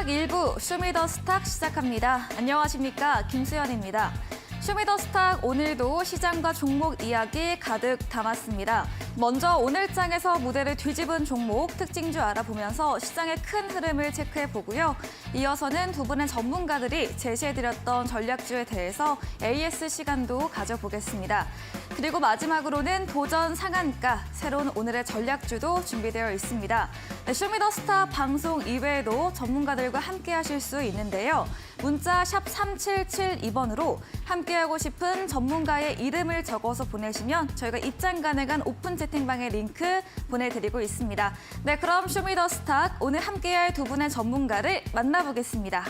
마지막 1부 쇼미더스탁 시작합니다. 안녕하십니까, 김수연입니다. 쇼미더스탁 오늘도 시장과 종목 이야기 가득 담았습니다. 먼저 오늘 장에서 무대를 뒤집은 종목 특징주 알아보면서 시장의 큰 흐름을 체크해보고요. 이어서는 두 분의 전문가들이 제시해드렸던 전략주에 대해서 AS 시간도 가져보겠습니다. 그리고 마지막으로는 도전 상한가, 새로운 오늘의 전략주도 준비되어 있습니다. 쇼미더스탁 방송 이외에도 전문가들과 함께 하실 수 있는데요. 문자 샵 3772번으로 함께하고 싶은 전문가의 이름을 적어서 보내시면 저희가 입장 가능한 오픈 채팅방의 링크 보내드리고 있습니다. 네, 그럼 쇼미더스탁 오늘 함께할 두 분의 전문가를 만나보겠습니다.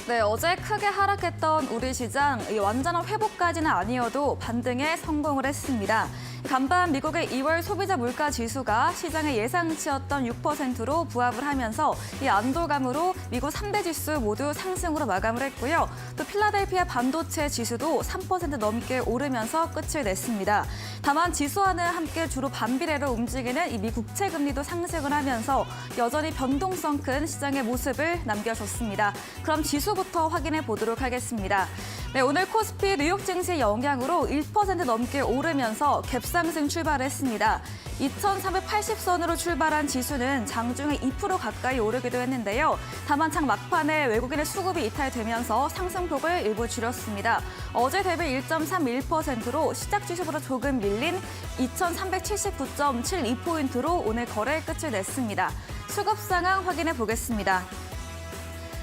네, 어제 크게 하락했던 우리 시장, 완전한 회복까지는 아니어도 반등에 성공을 했습니다. 간밤 미국의 2월 소비자 물가 지수가 시장의 예상치였던 6%로 부합을 하면서 이 안도감으로 미국 3대 지수 모두 상승으로 마감을 했고요. 또 필라델피아 반도체 지수도 3% 넘게 오르면서 끝을 냈습니다. 다만 지수와는 함께 주로 반비례로 움직이는 이 미 국채 금리도 상승을 하면서 여전히 변동성 큰 시장의 모습을 남겨줬습니다. 그럼 지수부터 확인해 보도록 하겠습니다. 네, 오늘 코스피 뉴욕 증시 영향으로 1% 넘게 오르면서 갭상승 출발했습니다. 2,380선으로 출발한 지수는 장중에 2% 가까이 오르기도 했는데요. 다만 장 막판에 외국인의 수급이 이탈되면서 상승폭을 일부 줄였습니다. 어제 대비 1.31%로 시작 지수보다 조금 밀린 2,379.72포인트로 오늘 거래 끝을 냈습니다. 수급 상황 확인해 보겠습니다.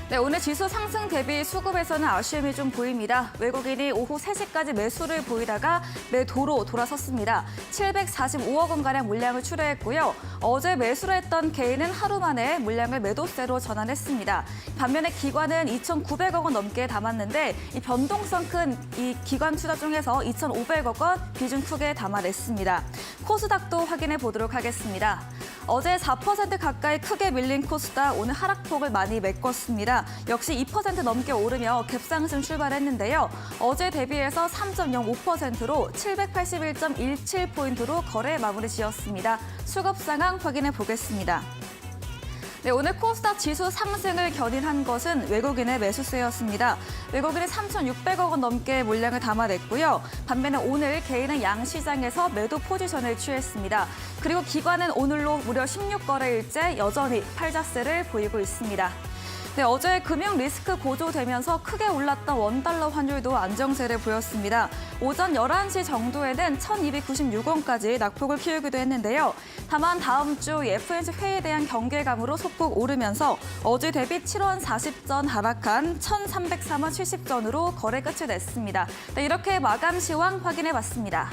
네, 오늘 지수 상승 대비 수급에서는 아쉬움이 좀 보입니다. 외국인이 오후 3시까지 매수를 보이다가 매도로 돌아섰습니다. 745억 원가량 물량을 출회했고요. 어제 매수를 했던 개인은 하루 만에 물량을 매도세로 전환했습니다. 반면에 기관은 2,900억 원 넘게 담았는데 이 변동성 큰 이 기관 투자 중에서 2,500억 원 비중 크게 담아냈습니다. 코스닥도 확인해 보도록 하겠습니다. 어제 4% 가까이 크게 밀린 코스닥 오늘 하락폭을 많이 메꿨습니다. 역시 2% 넘게 오르며 갭상승 출발했는데요. 어제 대비해서 3.05%로 781.17포인트로 거래 마무리 지었습니다. 수급 상황 확인해 보겠습니다. 네, 오늘 코스닥 지수 상승을 견인한 것은 외국인의 매수세였습니다. 외국인이 3,600억 원 넘게 물량을 담아냈고요. 반면에 오늘 개인은 양시장에서 매도 포지션을 취했습니다. 그리고 기관은 오늘로 무려 16거래일째 여전히 팔자세를 보이고 있습니다. 네, 어제 금융 리스크 고조되면서 크게 올랐던 원달러 환율도 안정세를 보였습니다. 오전 11시 정도에는 1,296원까지 낙폭을 키우기도 했는데요. 다만 다음 주 FOMC 회의에 대한 경계감으로 소폭 오르면서 어제 대비 7원 40전 하락한 1,303원 70전으로 거래 끝을 냈습니다. 네, 이렇게 마감 시황 확인해봤습니다.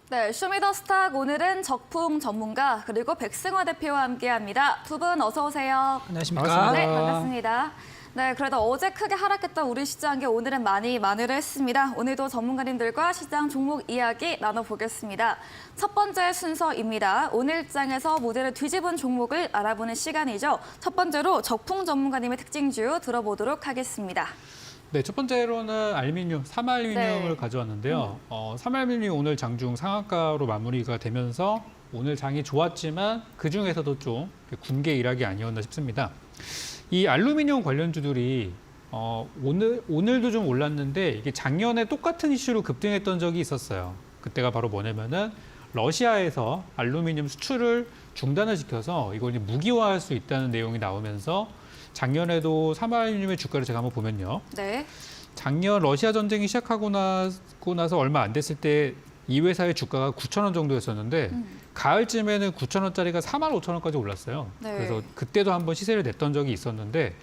네, 쇼미더스탁 오늘은 적풍 전문가 그리고 백승화 대표와 함께합니다. 두 분 어서 오세요. 안녕하십니까. 네, 반갑습니다. 네, 그래도 어제 크게 하락했던 우리 시장에 오늘은 많이 만회를 했습니다. 오늘도 전문가님들과 시장 종목 이야기 나눠보겠습니다. 첫 번째 순서입니다. 오늘 장에서 모델을 뒤집은 종목을 알아보는 시간이죠. 첫 번째로 적풍 전문가님의 특징주 들어보도록 하겠습니다. 네, 첫 번째로는 알루미늄, 삼알루미늄을 가져왔는데요. 삼알루미늄 오늘 장중 상한가로 마무리가 되면서 오늘 장이 좋았지만 그중에서도 좀 군계 일학이 아니었나 싶습니다. 이 알루미늄 관련주들이 오늘도 좀 올랐는데 이게 작년에 똑같은 이슈로 급등했던 적이 있었어요. 그때가 바로 뭐냐면은 러시아에서 알루미늄 수출을 중단을 시켜서 이걸 이제 무기화할 수 있다는 내용이 나오면서 작년에도 사마알루미늄의 주가를 제가 한번 보면요. 네. 작년 러시아 전쟁이 시작하고 나서 얼마 안 됐을 때 이 회사의 주가가 9,000원 정도였었는데 가을쯤에는 9,000원짜리가 45,000원까지 올랐어요. 네. 그래서 그때도 한번 시세를 냈던 적이 있었는데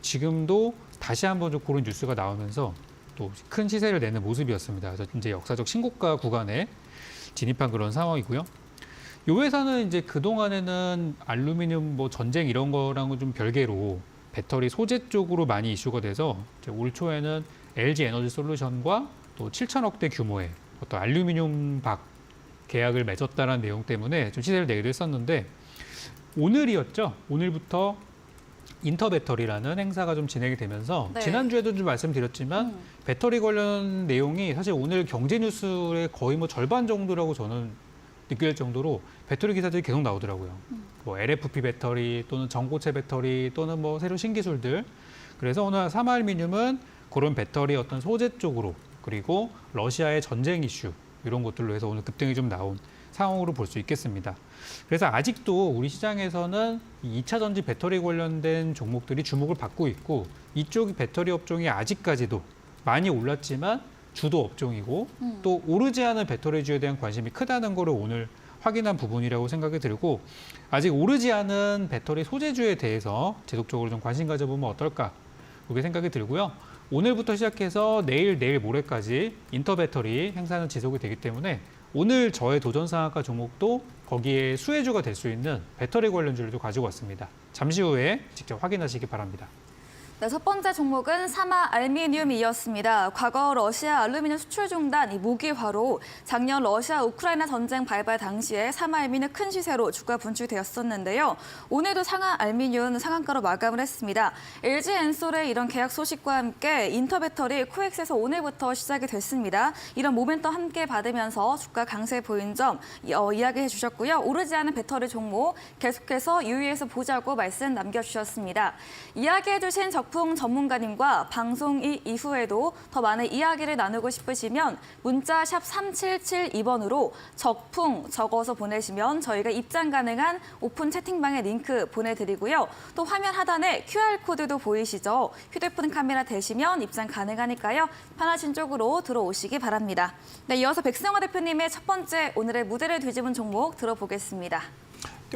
지금도 다시 한번 좀 그런 뉴스가 나오면서 또 큰 시세를 내는 모습이었습니다. 그래서 이제 역사적 신고가 구간에 진입한 그런 상황이고요. 이 회사는 이제 그동안에는 알루미늄 뭐 전쟁 이런 거랑은 좀 별개로 배터리 소재 쪽으로 많이 이슈가 돼서 이제 올 초에는 LG 에너지 솔루션과 또 7천억대 규모의 어떤 알루미늄 박 계약을 맺었다는 내용 때문에 좀 시세를 내기도 했었는데 오늘이었죠. 오늘부터 인터배터리라는 행사가 좀 진행이 되면서 네. 지난주에도 좀 말씀드렸지만 배터리 관련 내용이 사실 오늘 경제 뉴스의 거의 뭐 절반 정도라고 저는 느낄 정도로 배터리 기사들이 계속 나오더라고요. 뭐 LFP 배터리 또는 전고체 배터리 또는 뭐 새로 신기술들. 그래서 오늘 사마알루미늄은 그런 배터리 어떤 소재 쪽으로 그리고 러시아의 전쟁 이슈 이런 것들로 해서 오늘 급등이 좀 나온 상황으로 볼 수 있겠습니다. 그래서 아직도 우리 시장에서는 2차 전지 배터리 관련된 종목들이 주목을 받고 있고 이쪽 배터리 업종이 아직까지도 많이 올랐지만 주도 업종이고 또 오르지 않은 배터리주에 대한 관심이 크다는 거를 오늘 확인한 부분이라고 생각이 들고 아직 오르지 않은 배터리 소재주에 대해서 지속적으로 좀 관심 가져보면 어떨까 그렇게 생각이 들고요. 오늘부터 시작해서 내일 모레까지 인터배터리 행사는 지속이 되기 때문에 오늘 저의 도전 상한가 종목도 거기에 수혜주가 될 수 있는 배터리 관련주를 가지고 왔습니다. 잠시 후에 직접 확인하시기 바랍니다. 네, 첫 번째 종목은 사마알루미늄이었습니다. 과거 러시아 알루미늄 수출 중단 이 무기화로 작년 러시아 우크라이나 전쟁 발발 당시에 사마알루미늄 큰 시세로 주가 분출되었었는데요. 오늘도 사마알루미늄 상한가로 마감을 했습니다. LG 엔솔의 이런 계약 소식과 함께 인터배터리 코엑스에서 오늘부터 시작이 됐습니다. 이런 모멘텀 함께 받으면서 주가 강세 보인 점 이야기해 주셨고요. 오르지 않은 배터리 종목 계속해서 유의해서 보자고 말씀 남겨주셨습니다. 이야기해 주신 적풍 전문가님과 방송 이후에도 더 많은 이야기를 나누고 싶으시면 문자 샵 3772번으로 적풍 적어서 보내시면 저희가 입장 가능한 오픈 채팅방에 링크 보내드리고요. 또 화면 하단에 QR코드도 보이시죠? 휴대폰 카메라 대시면 입장 가능하니까요. 편하신 쪽으로 들어오시기 바랍니다. 네, 이어서 백승호 대표님의 첫 번째 오늘의 무대를 뒤집은 종목 들어보겠습니다.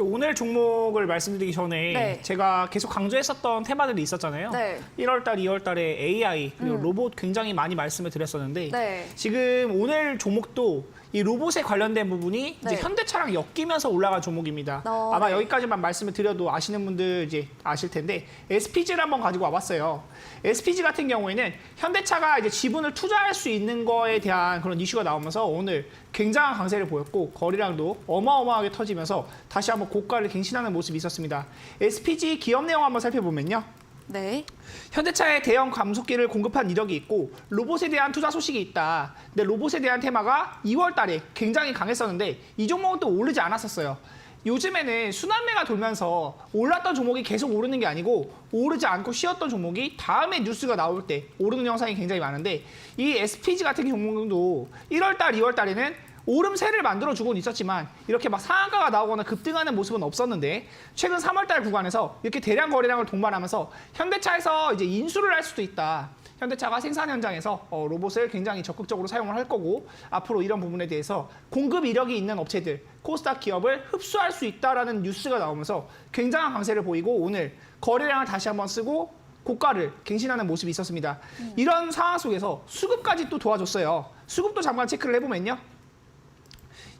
오늘 종목을 말씀드리기 전에 네. 제가 계속 강조했었던 테마들이 있었잖아요. 네. 1월 달, 2월 달에 AI 그리고 로봇 굉장히 많이 말씀을 드렸었는데 네. 지금 오늘 종목도 이 로봇에 관련된 부분이 이제 네. 현대차랑 엮이면서 올라간 종목입니다. 아마 네. 여기까지만 말씀을 드려도 아시는 분들 이제 아실 텐데 SPG를 한번 가지고 와봤어요. SPG 같은 경우에는 현대차가 이제 지분을 투자할 수 있는 거에 대한 그런 이슈가 나오면서 오늘 굉장한 강세를 보였고 거래량도 어마어마하게 터지면서 다시 한번 고가를 갱신하는 모습이 있었습니다. SPG 기업 내용 한번 살펴보면요. 네. 현대차에 대형 감속기를 공급한 이력이 있고 로봇에 대한 투자 소식이 있다. 근데 로봇에 대한 테마가 2월 달에 굉장히 강했었는데 이 종목은 또 오르지 않았었어요. 요즘에는 순환매가 돌면서 올랐던 종목이 계속 오르는 게 아니고 오르지 않고 쉬었던 종목이 다음에 뉴스가 나올 때 오르는 현상이 굉장히 많은데 이 SPG 같은 경우도 1월 달, 2월 달에는 오름세를 만들어주고는 있었지만 이렇게 막 상한가가 나오거나 급등하는 모습은 없었는데 최근 3월 달 구간에서 이렇게 대량 거래량을 동반하면서 현대차에서 이제 인수를 할 수도 있다. 현대차가 생산 현장에서 로봇을 굉장히 적극적으로 사용을 할 거고 앞으로 이런 부분에 대해서 공급 이력이 있는 업체들, 코스닥 기업을 흡수할 수 있다라는 뉴스가 나오면서 굉장한 강세를 보이고 오늘 거래량을 다시 한번 쓰고 고가를 갱신하는 모습이 있었습니다. 이런 상황 속에서 수급까지 또 도와줬어요. 수급도 잠깐 체크를 해보면요.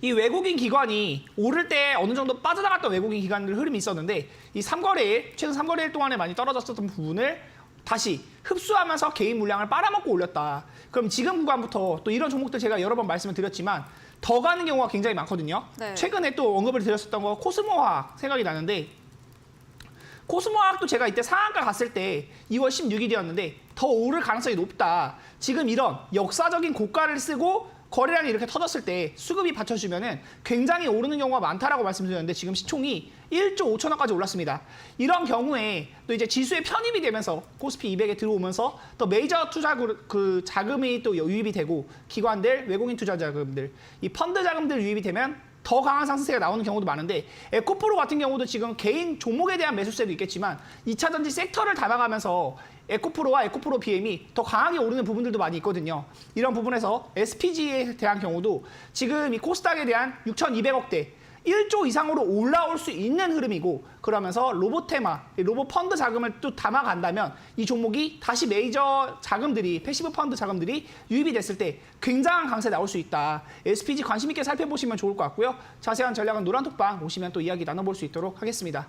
이 외국인 기관이 오를 때 어느 정도 빠져나갔던 외국인 기관들 흐름이 있었는데 이 3거래일, 최근 3거래일 동안에 많이 떨어졌었던 부분을 다시 흡수하면서 개인 물량을 빨아먹고 올렸다. 그럼 지금 구간부터 또 이런 종목들 제가 여러 번 말씀을 드렸지만 더 가는 경우가 굉장히 많거든요. 네. 최근에 또 언급을 드렸었던 거 코스모화학 생각이 나는데 코스모화학도 제가 이때 상한가 갔을 때 2월 16일이었는데 더 오를 가능성이 높다. 지금 이런 역사적인 고가를 쓰고 거래량이 이렇게 터졌을 때 수급이 받쳐주면은 굉장히 오르는 경우가 많다라고 말씀드렸는데 지금 시총이 1조 5천억까지 올랐습니다. 이런 경우에 또 이제 지수에 편입이 되면서 코스피 200에 들어오면서 또 메이저 투자 그 자금이 또 유입이 되고 기관들, 외국인 투자 자금들, 이 펀드 자금들 유입이 되면 더 강한 상승세가 나오는 경우도 많은데 에코프로 같은 경우도 지금 개인 종목에 대한 매수세도 있겠지만 2차 전지 섹터를 담아가면서 에코프로와 에코프로 BM이 더 강하게 오르는 부분들도 많이 있거든요. 이런 부분에서 SPG에 대한 경우도 지금 이 코스닥에 대한 6,200억대 1조 이상으로 올라올 수 있는 흐름이고 그러면서 로봇 테마, 로봇 펀드 자금을 또 담아간다면 이 종목이 다시 메이저 자금들이 패시브 펀드 자금들이 유입이 됐을 때 굉장한 강세 나올 수 있다. SPG 관심 있게 살펴보시면 좋을 것 같고요. 자세한 전략은 노란톡방 오시면 또 이야기 나눠볼 수 있도록 하겠습니다.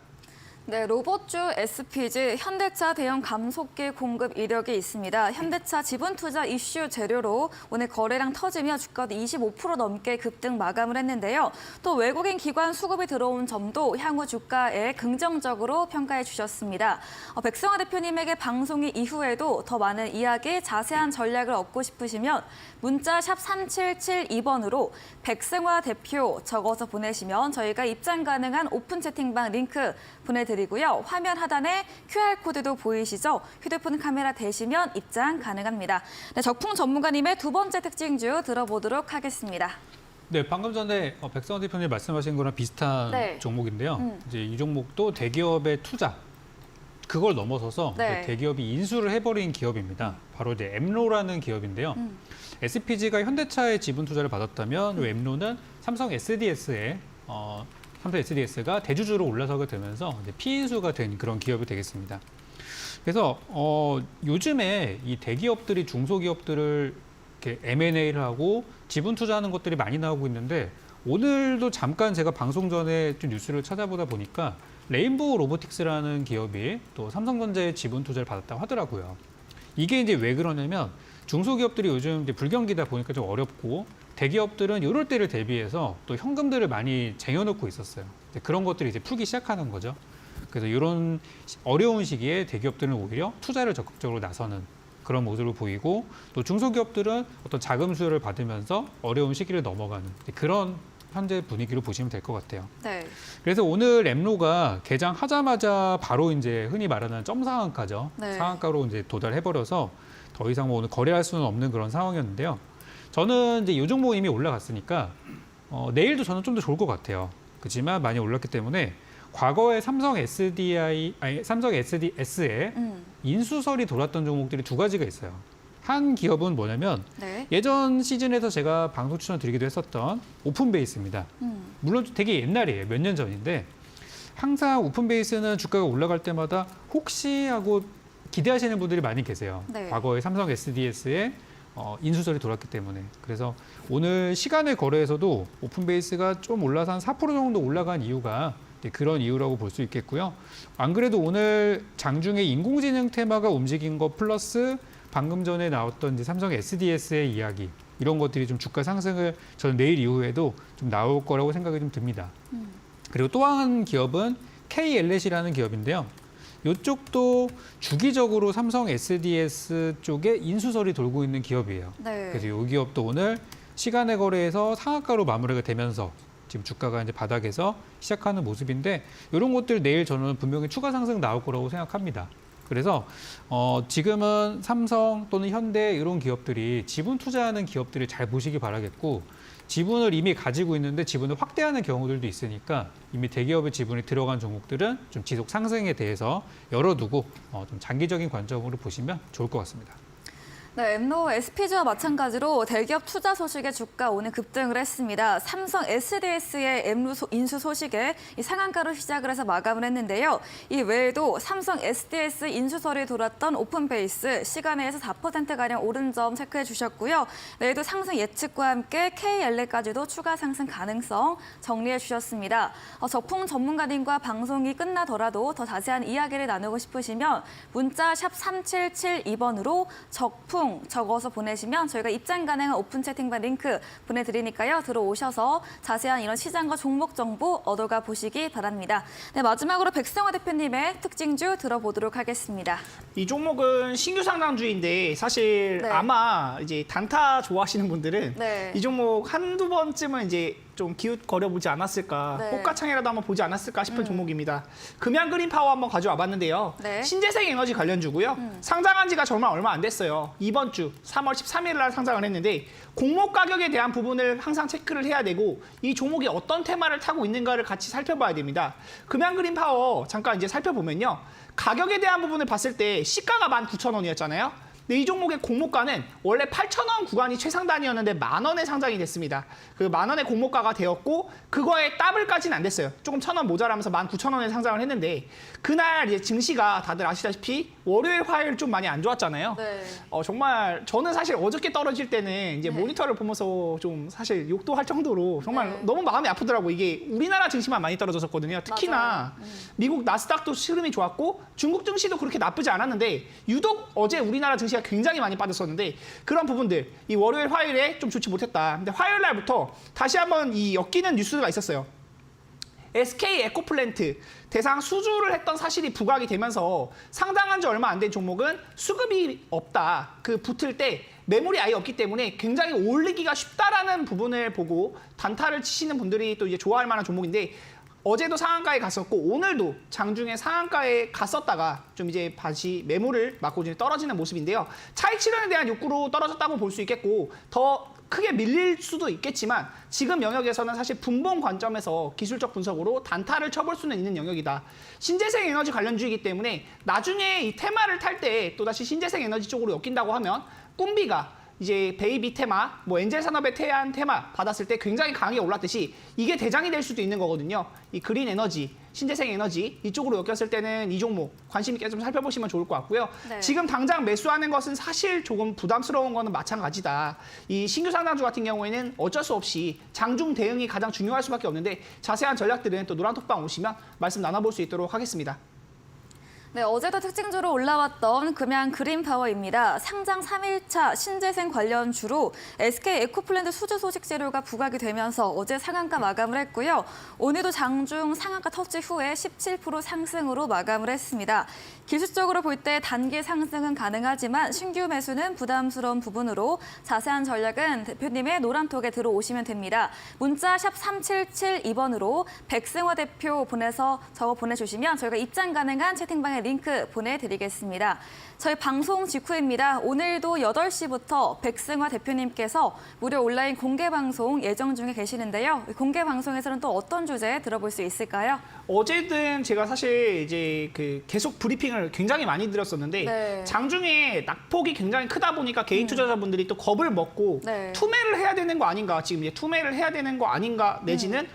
네, 로봇주 SPG, 현대차 대형 감속기 공급 이력이 있습니다. 현대차 지분 투자 이슈 재료로 오늘 거래량 터지며 주가도 25% 넘게 급등 마감을 했는데요. 또 외국인 기관 수급이 들어온 점도 향후 주가에 긍정적으로 평가해 주셨습니다. 백승화 대표님에게 방송이 이후에도 더 많은 이야기, 자세한 전략을 얻고 싶으시면 문자 샵 3772번으로 백승화 대표 적어서 보내시면 저희가 입장 가능한 오픈 채팅방 링크 보내드리고요. 화면 하단에 QR코드도 보이시죠? 휴대폰 카메라 대시면 입장 가능합니다. 네, 적풍 전문가님의 두 번째 특징주 들어보도록 하겠습니다. 네, 방금 전에 백성원 대표님 말씀하신 거랑 비슷한 네. 종목인데요. 이제 이 종목도 대기업의 투자, 그걸 넘어서서 네. 대기업이 인수를 해버린 기업입니다. 바로 이제 엠로라는 기업인데요. SPG가 현대차의 지분 투자를 받았다면 엠로는 삼성 SDS에 삼성 SDS가 대주주로 올라서게 되면서 이제 피인수가 된 그런 기업이 되겠습니다. 그래서 요즘에 이 대기업들이 중소기업들을 이렇게 M&A를 하고 지분 투자하는 것들이 많이 나오고 있는데 오늘도 잠깐 제가 방송 전에 좀 뉴스를 찾아보다 보니까 레인보우 로보틱스라는 기업이 또 삼성전자의 지분 투자를 받았다고 하더라고요. 이게 이제 왜 그러냐면 중소기업들이 요즘 이제 불경기다 보니까 좀 어렵고 대기업들은 이럴 때를 대비해서 또 현금들을 많이 쟁여놓고 있었어요. 그런 것들이 이제 풀기 시작하는 거죠. 그래서 이런 어려운 시기에 대기업들은 오히려 투자를 적극적으로 나서는 그런 모습을 보이고 또 중소기업들은 어떤 자금 수요를 받으면서 어려운 시기를 넘어가는 그런 현재 분위기로 보시면 될 것 같아요. 네. 그래서 오늘 엠로가 개장하자마자 바로 이제 흔히 말하는 점상한가죠. 네. 상한가로 이제 도달해버려서 더 이상 뭐 오늘 거래할 수는 없는 그런 상황이었는데요. 저는 이제 이 종목 이미 올라갔으니까 내일도 저는 좀 더 좋을 것 같아요. 그렇지만 많이 올랐기 때문에 과거에 삼성 SDS에 인수설이 돌았던 종목들이 두 가지가 있어요. 한 기업은 뭐냐면 네. 예전 시즌에서 제가 방송 추천드리기도 했었던 오픈베이스입니다. 물론 되게 옛날이에요. 몇 년 전인데 항상 오픈베이스는 주가가 올라갈 때마다 혹시 하고 기대하시는 분들이 많이 계세요. 네. 과거에 삼성 SDS에 인수설이 돌았기 때문에. 그래서 오늘 시간의 거래에서도 오픈베이스가 좀 올라서 한 4% 정도 올라간 이유가 그런 이유라고 볼 수 있겠고요. 안 그래도 오늘 장중에 인공지능 테마가 움직인 거 플러스 방금 전에 나왔던 이제 삼성 SDS의 이야기 이런 것들이 좀 주가 상승을 저는 내일 이후에도 좀 나올 거라고 생각이 좀 듭니다. 그리고 또 한 기업은 KLS이라는 기업인데요. 이쪽도 주기적으로 삼성 SDS 쪽에 인수설이 돌고 있는 기업이에요. 네. 그래서 이 기업도 오늘 시간의 거래에서 상한가로 마무리가 되면서 지금 주가가 이제 바닥에서 시작하는 모습인데 이런 것들 내일 저는 분명히 추가 상승 나올 거라고 생각합니다. 그래서 지금은 삼성 또는 현대 이런 기업들이 지분 투자하는 기업들을 잘 보시기 바라겠고 지분을 이미 가지고 있는데 지분을 확대하는 경우들도 있으니까 이미 대기업의 지분이 들어간 종목들은 좀 지속 상승에 대해서 열어두고 좀 장기적인 관점으로 보시면 좋을 것 같습니다. 네, 엠로 SPG와 마찬가지로 대기업 투자 소식에 주가 오늘 급등을 했습니다. 삼성 SDS의 엠로 인수 소식에 이 상한가로 시작을 해서 마감을 했는데요. 이 외에도 삼성 SDS 인수설이 돌았던 오픈베이스 시간에서 4%가량 오른 점 체크해 주셨고요. 내일도 상승 예측과 함께 KLA까지도 추가 상승 가능성 정리해 주셨습니다. 적풍 전문가님과 방송이 끝나더라도 더 자세한 이야기를 나누고 싶으시면 문자 샵 3772번으로 적풍 방송 적어서 보내시면 저희가 입장 가능한 오픈 채팅방 링크 보내드리니까요. 들어오셔서 자세한 이런 시장과 종목 정보 얻어가 보시기 바랍니다. 네, 마지막으로 백승화 대표님의 특징주 들어보도록 하겠습니다. 이 종목은 신규 상장주인데 사실 네. 아마 이제 단타 좋아하시는 분들은 네. 이 종목 한두 번쯤은 이제 좀 기웃거려 보지 않았을까, 네. 꽃가창이라도 한번 보지 않았을까 싶은 종목입니다. 금양 그린 파워 한번 가져와 봤는데요. 네. 신재생 에너지 관련주고요. 상장한 지가 정말 얼마 안 됐어요. 이번 주 3월 13일 날 상장을 했는데 공모 가격에 대한 부분을 항상 체크를 해야 되고 이 종목이 어떤 테마를 타고 있는가를 같이 살펴봐야 됩니다. 금양 그린 파워 잠깐 이제 살펴보면요. 가격에 대한 부분을 봤을 때 시가가 19,000원이었잖아요. 근데 이 종목의 공모가는 원래 8,000원 구간이 최상단이었는데 10,000원에 상장이 됐습니다. 그 10,000원의 공모가가 되었고 그거에 더블까지는 안 됐어요. 조금 1,000원 모자라면서 19,000원에 상장을 했는데 그날 이제 증시가 다들 아시다시피 월요일, 화요일 좀 많이 안 좋았잖아요. 네. 정말 저는 사실 어저께 떨어질 때는 이제 모니터를 보면서 좀 사실 욕도 할 정도로 정말 네. 너무 마음이 아프더라고. 이게 우리나라 증시만 많이 떨어졌었거든요. 특히나 미국 나스닥도 흐름이 좋았고 중국 증시도 그렇게 나쁘지 않았는데 유독 어제 우리나라 증시가 굉장히 많이 빠졌었는데 그런 부분들 이 월요일, 화요일에 좀 좋지 못했다. 근데 화요일 날부터 다시 한번 이 엮이는 뉴스가 있었어요. SK 에코플랜트 대상 수주를 했던 사실이 부각이 되면서 상장한 지 얼마 안 된 종목은 수급이 없다. 그 붙을 때 매물이 아예 없기 때문에 굉장히 올리기가 쉽다라는 부분을 보고 단타를 치시는 분들이 또 이제 좋아할 만한 종목인데 어제도 상한가에 갔었고 오늘도 장중에 상한가에 갔었다가 좀 이제 다시 매물을 맞고 이제 떨어지는 모습인데요. 차익 실현에 대한 욕구로 떨어졌다고 볼 수 있겠고 더 크게 밀릴 수도 있겠지만 지금 영역에서는 사실 분봉 관점에서 기술적 분석으로 단타를 쳐볼 수는 있는 영역이다. 신재생 에너지 관련주이기 때문에 나중에 이 테마를 탈 때 또다시 신재생 에너지 쪽으로 엮인다고 하면 꿈비가 이제 베이비 테마, 뭐 엔젤 산업의 태안 테마 받았을 때 굉장히 강하게 올랐듯이 이게 대장이 될 수도 있는 거거든요. 이 그린 에너지, 신재생 에너지 이쪽으로 엮였을 때는 이 종목 관심 있게 좀 살펴보시면 좋을 것 같고요. 네. 지금 당장 매수하는 것은 사실 조금 부담스러운 거는 마찬가지다. 이 신규 상장주 같은 경우에는 어쩔 수 없이 장중 대응이 가장 중요할 수밖에 없는데 자세한 전략들은 또 노란톡방 오시면 말씀 나눠볼 수 있도록 하겠습니다. 네, 어제도 특징주로 올라왔던 금양 그린파워입니다. 상장 3일차 신재생 관련주로 SK 에코플랜트 수주 소식 재료가 부각이 되면서 어제 상한가 마감을 했고요. 오늘도 장중 상한가 터치 후에 17% 상승으로 마감을 했습니다. 기술적으로 볼 때 단기 상승은 가능하지만 신규 매수는 부담스러운 부분으로 자세한 전략은 대표님의 노란톡에 들어오시면 됩니다. 문자 샵 3772번으로 백승화 대표 적어 보내주시면 저희가 입장 가능한 채팅방에 링크 보내드리겠습니다. 저희 방송 직후입니다. 오늘도 8시부터 백승화 대표님께서 무료 온라인 공개 방송 예정 중에 계시는데요. 공개 방송에서는 또 어떤 주제 들어볼 수 있을까요? 어제든 제가 사실 이제 그 계속 브리핑을 굉장히 많이 드렸었는데 네. 장중에 낙폭이 굉장히 크다 보니까 개인 투자자분들이 또 겁을 먹고 네. 투매를 해야 되는 거 아닌가, 지금 이제 투매를 해야 되는 거 아닌가 내지는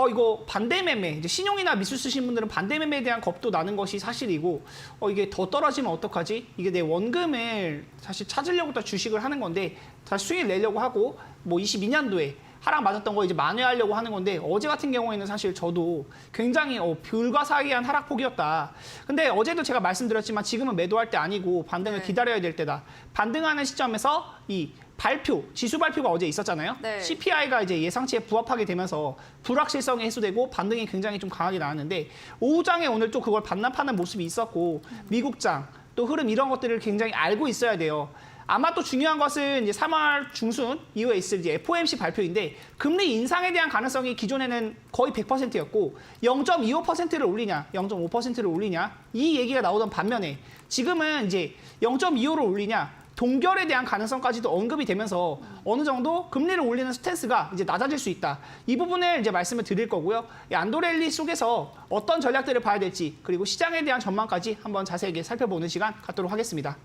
이거 반대 매매, 이제 신용이나 미술 쓰신 분들은 반대 매매에 대한 겁도 나는 것이 사실이고, 이게 더 떨어지면 어떡하지? 이게 내 원금을 사실 찾으려고 또 주식을 하는 건데, 다시 수익을 내려고 하고, 뭐 22년도에 하락 맞았던 거 이제 만회하려고 하는 건데, 어제 같은 경우에는 사실 저도 굉장히 불가사의한 하락폭이었다. 근데 어제도 제가 말씀드렸지만 지금은 매도할 때 아니고 반등을 네. 기다려야 될 때다. 반등하는 시점에서 이 지수 발표가 어제 있었잖아요. 네. CPI가 이제 예상치에 부합하게 되면서 불확실성이 해소되고 반등이 굉장히 좀 강하게 나왔는데 오후장에 오늘 또 그걸 반납하는 모습이 있었고 미국장 또 흐름 이런 것들을 굉장히 알고 있어야 돼요. 아마 또 중요한 것은 이제 3월 중순 이후에 있을 이제 FOMC 발표인데 금리 인상에 대한 가능성이 기존에는 거의 100%였고 0.25%를 올리냐, 0.5%를 올리냐 이 얘기가 나오던 반면에 지금은 이제 0.25를 올리냐 동결에 대한 가능성까지도 언급이 되면서 어느 정도 금리를 올리는 스탠스가 이제 낮아질 수 있다. 이 부분을 이제 말씀을 드릴 거고요. 이 안도랠리 속에서 어떤 전략들을 봐야 될지 그리고 시장에 대한 전망까지 한번 자세하게 살펴보는 시간 갖도록 하겠습니다.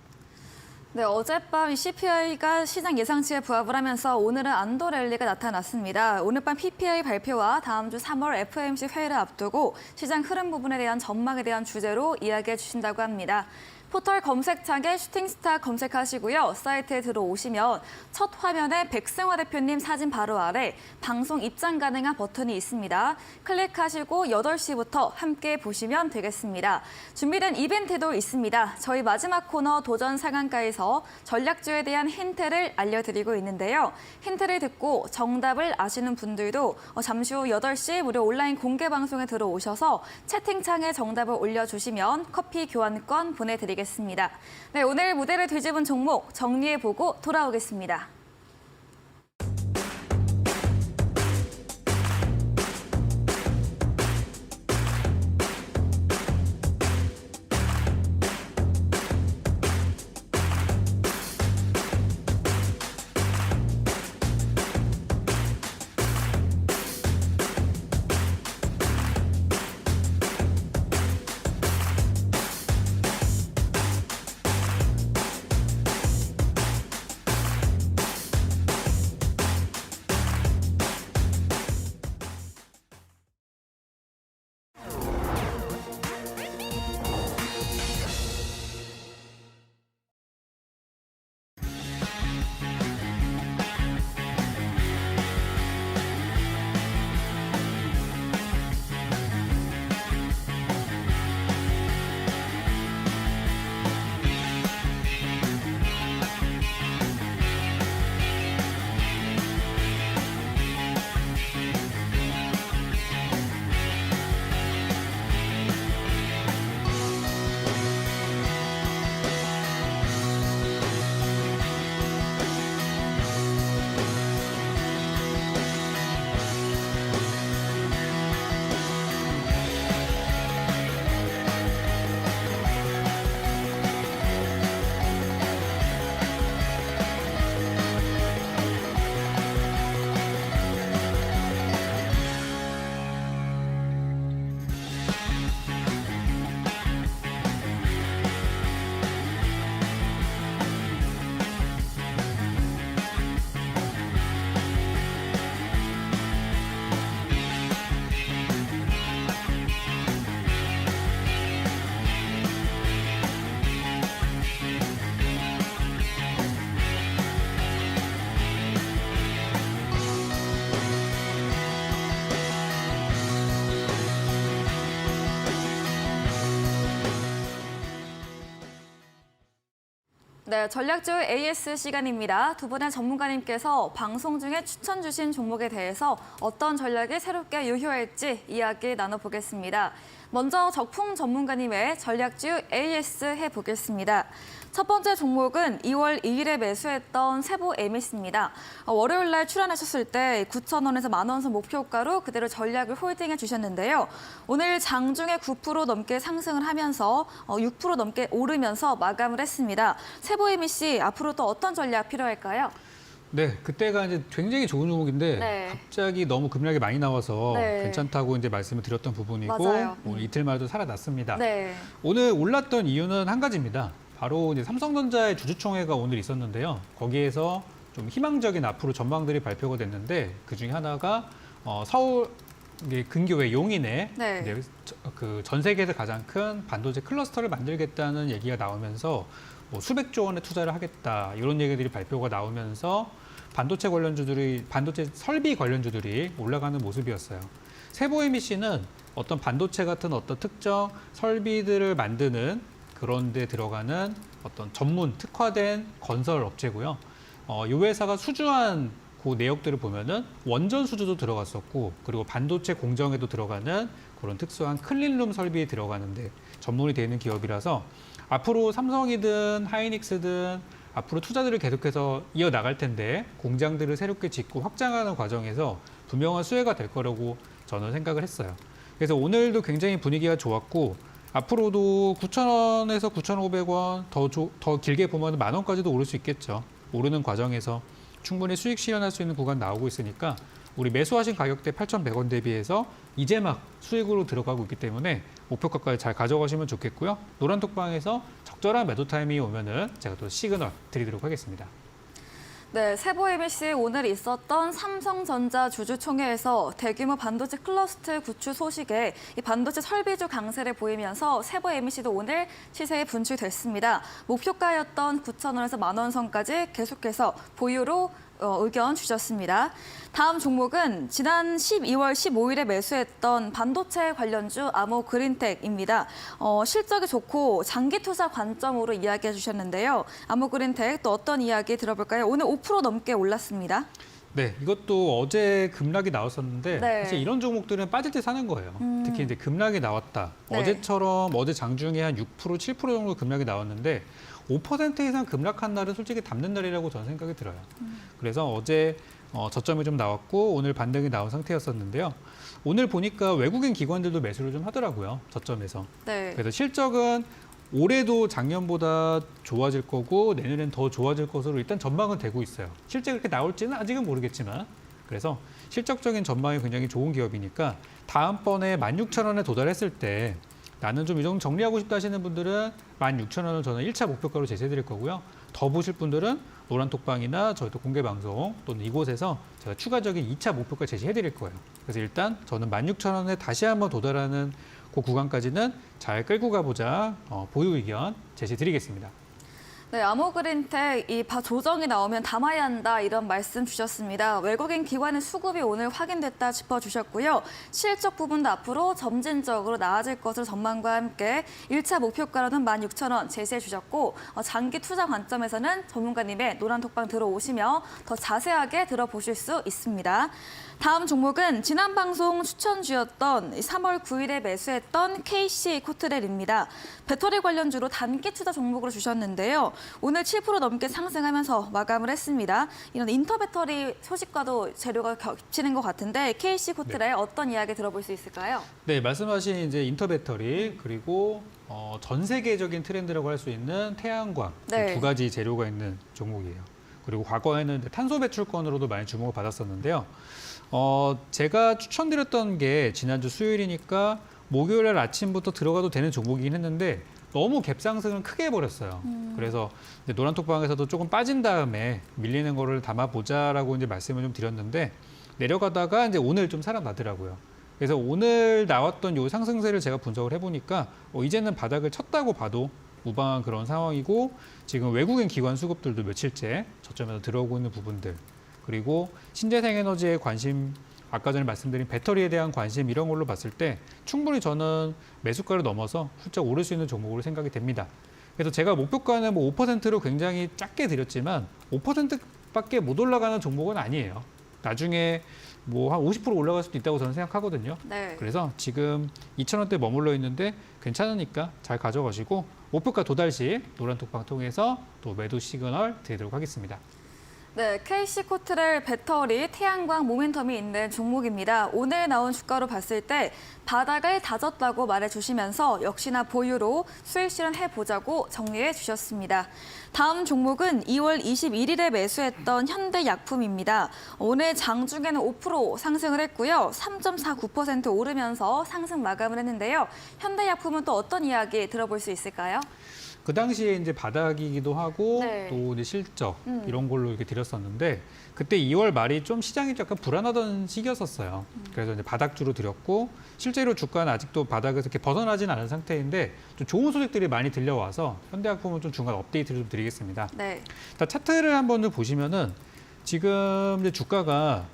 네, 어젯밤 CPI가 시장 예상치에 부합을 하면서 오늘은 안도 랠리가 나타났습니다. 오늘 밤 PPI 발표와 다음 주 3월 FOMC 회의를 앞두고 시장 흐름 부분에 대한 전망에 대한 주제로 이야기해 주신다고 합니다. 포털 검색창에 슈팅스타 검색하시고요. 사이트에 들어오시면 첫 화면에 백승화 대표님 사진 바로 아래 방송 입장 가능한 버튼이 있습니다. 클릭하시고 8시부터 함께 보시면 되겠습니다. 준비된 이벤트도 있습니다. 저희 마지막 코너 도전 상한가에서 전략주에 대한 힌트를 알려드리고 있는데요. 힌트를 듣고 정답을 아시는 분들도 잠시 후 8시 무료 온라인 공개 방송에 들어오셔서 채팅창에 정답을 올려주시면 커피 교환권 보내드리겠습니다. 네, 오늘 무대를 뒤집은 종목 정리해보고 돌아오겠습니다. 네, 전략주 AS 시간입니다. 두 분의 전문가님께서 방송 중에 추천 주신 종목에 대해서 어떤 전략이 새롭게 유효할지 이야기 나눠보겠습니다. 먼저 적풍 전문가님의 전략주 AS 해보겠습니다. 첫 번째 종목은 2월 2일에 매수했던 세보 에미스입니다. 월요일 날 출연하셨을 때 9,000원에서 10,000원 선 목표가로 그대로 전략을 홀딩해 주셨는데요. 오늘 장중에 9% 넘게 상승을 하면서 6% 넘게 오르면서 마감을 했습니다. 세보 에미스 앞으로 또 어떤 전략 필요할까요? 네, 그때가 이제 굉장히 좋은 종목인데 네. 갑자기 너무 급락이 많이 나와서 네. 괜찮다고 이제 말씀을 드렸던 부분이고 맞아요. 오늘 이틀 만에도 살아났습니다. 네. 오늘 올랐던 이유는 한 가지입니다. 바로 이제 삼성전자의 주주총회가 오늘 있었는데요. 거기에서 좀 희망적인 앞으로 전망들이 발표가 됐는데 그 중에 하나가 서울 근교의 용인에 네. 이제 그 전 세계에서 가장 큰 반도체 클러스터를 만들겠다는 얘기가 나오면서 뭐 수백조 원의 투자를 하겠다 이런 얘기들이 발표가 나오면서 반도체 설비 관련주들이 올라가는 모습이었어요. 세보에미씨는 어떤 반도체 같은 어떤 특정 설비들을 만드는 그런 데 들어가는 어떤 전문 특화된 건설 업체고요. 이 회사가 수주한 그 내역들을 보면은 원전 수주도 들어갔었고 그리고 반도체 공정에도 들어가는 그런 특수한 클린룸 설비에 들어가는데 전문이 되어 있는 기업이라서 앞으로 삼성이든 하이닉스든 앞으로 투자들을 계속해서 이어나갈 텐데 공장들을 새롭게 짓고 확장하는 과정에서 분명한 수혜가 될 거라고 저는 생각을 했어요. 그래서 오늘도 굉장히 분위기가 좋았고 앞으로도 9,000원에서 9,500원 더 길게 보면 10,000원까지도 오를 수 있겠죠. 오르는 과정에서 충분히 수익 실현할 수 있는 구간 나오고 있으니까 우리 매수하신 가격대 8,100원 대비해서 이제 막 수익으로 들어가고 있기 때문에 목표가까지 잘 가져가시면 좋겠고요. 노란톡방에서 적절한 매도 타이밍이 오면은 제가 또 시그널 드리도록 하겠습니다. 네, 세보 ABC 오늘 있었던 삼성전자 주주총회에서 대규모 반도체 클러스터 구축 소식에 이 반도체 설비주 강세를 보이면서 세보 MC도 오늘 시세에 분출됐습니다. 목표가였던 9,000원에서 10,000원 선까지 계속해서 보유로 의견 주셨습니다. 다음 종목은 지난 12월 15일에 매수했던 반도체 관련주 아모그린텍입니다. 실적이 좋고 장기 투자 관점으로 이야기해 주셨는데요. 아모그린텍 또 어떤 이야기 들어볼까요? 오늘 5% 넘게 올랐습니다. 네, 이것도 어제 급락이 나왔었는데 네. 사실 이런 종목들은 빠질 때 사는 거예요. 특히 이제 급락이 나왔다. 네. 어제처럼 어제 장중에 한 6%, 7% 정도 급락이 나왔는데 5% 이상 급락한 날은 솔직히 담는 날이라고 저는 생각이 들어요. 그래서 어제 저점이 좀 나왔고 오늘 반등이 나온 상태였었는데요. 오늘 보니까 외국인 기관들도 매수를 좀 하더라고요. 저점에서. 네. 그래서 실적은 올해도 작년보다 좋아질 거고 내년엔 더 좋아질 것으로 일단 전망은 되고 있어요. 실제 그렇게 나올지는 아직은 모르겠지만 그래서 실적적인 전망이 굉장히 좋은 기업이니까 다음번에 16,000원에 도달했을 때 나는 좀 이 정도 정리하고 싶다 하시는 분들은 16,000원을 저는 1차 목표가로 제시해드릴 거고요. 더 보실 분들은 노란톡방이나 저희 또 공개방송 또는 이곳에서 제가 추가적인 2차 목표가 제시해드릴 거예요. 그래서 일단 저는 16,000원에 다시 한번 도달하는 그 구간까지는 잘 끌고 가보자 보유 의견 제시드리겠습니다. 네, 아모그린텍 이 조정이 나오면 담아야 한다 이런 말씀 주셨습니다. 외국인 기관의 수급이 오늘 확인됐다 짚어주셨고요. 실적 부분도 앞으로 점진적으로 나아질 것을 전망과 함께 1차 목표가로는 16,000원 제시해 주셨고 장기 투자 관점에서는 전문가님의 노란톡방 들어오시며 더 자세하게 들어보실 수 있습니다. 다음 종목은 지난 방송 추천주였던 3월 9일에 매수했던 KC코트렐입니다. 배터리 관련주로 단기 투자 종목으로 주셨는데요. 오늘 7% 넘게 상승하면서 마감을 했습니다. 이런 인터배터리 소식과도 재료가 겹치는 것 같은데 KC코트렐 어떤 이야기 들어볼 수 있을까요? 네, 말씀하신 이제 인터배터리 그리고 전 세계적인 트렌드라고 할 수 있는 태양광 네. 두 가지 재료가 있는 종목이에요. 그리고 과거에는 탄소 배출권으로도 많이 주목을 받았었는데요. 제가 추천드렸던 게 지난주 수요일이니까 목요일 날 아침부터 들어가도 되는 종목이긴 했는데 너무 갭상승을 크게 해버렸어요. 그래서 이제 노란톡방에서도 조금 빠진 다음에 밀리는 거를 담아보자라고 이제 말씀을 좀 드렸는데 내려가다가 이제 오늘 좀 살아나더라고요. 그래서 오늘 나왔던 요 상승세를 제가 분석을 해보니까 이제는 바닥을 쳤다고 봐도 무방한 그런 상황이고 지금 외국인 기관 수급들도 며칠째 저점에서 들어오고 있는 부분들 그리고 신재생에너지에 관심 아까 전에 말씀드린 배터리에 대한 관심 이런 걸로 봤을 때 충분히 저는 매수가를 넘어서 훌쩍 오를 수 있는 종목으로 생각이 됩니다. 그래서 제가 목표가는 뭐 5%로 굉장히 작게 드렸지만 5%밖에 못 올라가는 종목은 아니에요. 나중에 뭐 한 50% 올라갈 수도 있다고 저는 생각하거든요. 네. 그래서 지금 2,000원대 머물러 있는데 괜찮으니까 잘 가져가시고 목표가 도달 시 노란톡방 통해서 또 매도 시그널 드리도록 하겠습니다. 네, KC코트렐 배터리 태양광 모멘텀이 있는 종목입니다. 오늘 나온 주가로 봤을 때 바닥을 다졌다고 말해주시면서 역시나 보유로 수익 실현해보자고 정리해 주셨습니다. 다음 종목은 2월 21일에 매수했던 현대약품입니다. 오늘 장중에는 5% 상승을 했고요. 3.49% 오르면서 상승 마감을 했는데요. 현대약품은 또 어떤 이야기 들어볼 수 있을까요? 그 당시에 이제 바닥이기도 하고 네. 또 이제 실적 이런 걸로 이렇게 드렸었는데 그때 2월 말이 좀 시장이 약간 불안하던 시기였었어요. 그래서 이제 바닥주로 드렸고 실제로 주가는 아직도 바닥에서 이렇게 벗어나진 않은 상태인데 좀 좋은 소식들이 많이 들려와서 현대약품은 좀 중간 업데이트를 좀 드리겠습니다. 네. 일단 차트를 한번 좀 보시면은 지금 이제 주가가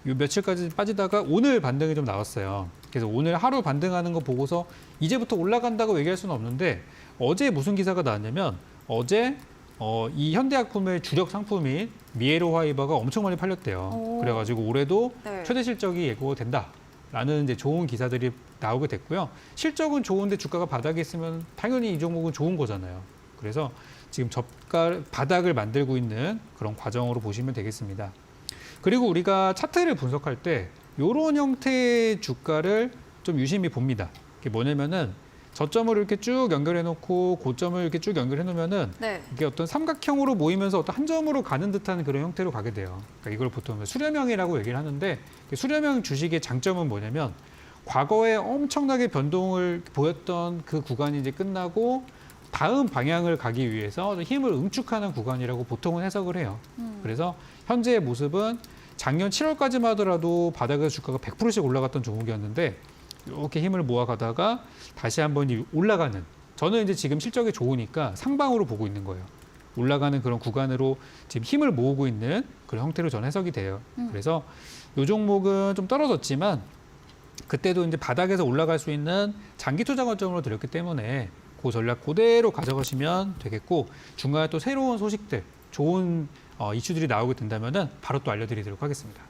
요 며칠까지 빠지다가 오늘 반등이 좀 나왔어요. 그래서 오늘 하루 반등하는 거 보고서 이제부터 올라간다고 얘기할 수는 없는데 어제 무슨 기사가 나왔냐면 어제 이 현대약품의 주력 상품인 미에로 화이바가 엄청 많이 팔렸대요. 오. 그래가지고 올해도 네. 최대 실적이 예고가 된다라는 이제 좋은 기사들이 나오게 됐고요. 실적은 좋은데 주가가 바닥에 있으면 당연히 이 종목은 좋은 거잖아요. 그래서 지금 바닥을 만들고 있는 그런 과정으로 보시면 되겠습니다. 그리고 우리가 차트를 분석할 때 이런 형태의 주가를 좀 유심히 봅니다. 그게 뭐냐면은 저점을 이렇게 쭉 연결해 놓고 고점을 이렇게 쭉 연결해 놓으면은 네. 이게 어떤 삼각형으로 모이면서 어떤 한 점으로 가는 듯한 그런 형태로 가게 돼요. 그러니까 이걸 보통 수렴형이라고 얘기를 하는데 수렴형 주식의 장점은 뭐냐면 과거에 엄청나게 변동을 보였던 그 구간이 이제 끝나고 다음 방향을 가기 위해서 힘을 응축하는 구간이라고 보통은 해석을 해요. 그래서 현재의 모습은 작년 7월까지만 하더라도 바닥에서 주가가 100%씩 올라갔던 종목이었는데 이렇게 힘을 모아가다가 다시 한번 올라가는, 저는 이제 지금 실적이 좋으니까 상방으로 보고 있는 거예요. 올라가는 그런 구간으로 지금 힘을 모으고 있는 그런 형태로 저는 해석이 돼요. 그래서 이 종목은 좀 떨어졌지만 그때도 이제 바닥에서 올라갈 수 있는 장기 투자 관점으로 드렸기 때문에 그 전략 그대로 가져가시면 되겠고, 중간에 또 새로운 소식들, 좋은 이슈들이 나오게 된다면은 바로 또 알려드리도록 하겠습니다.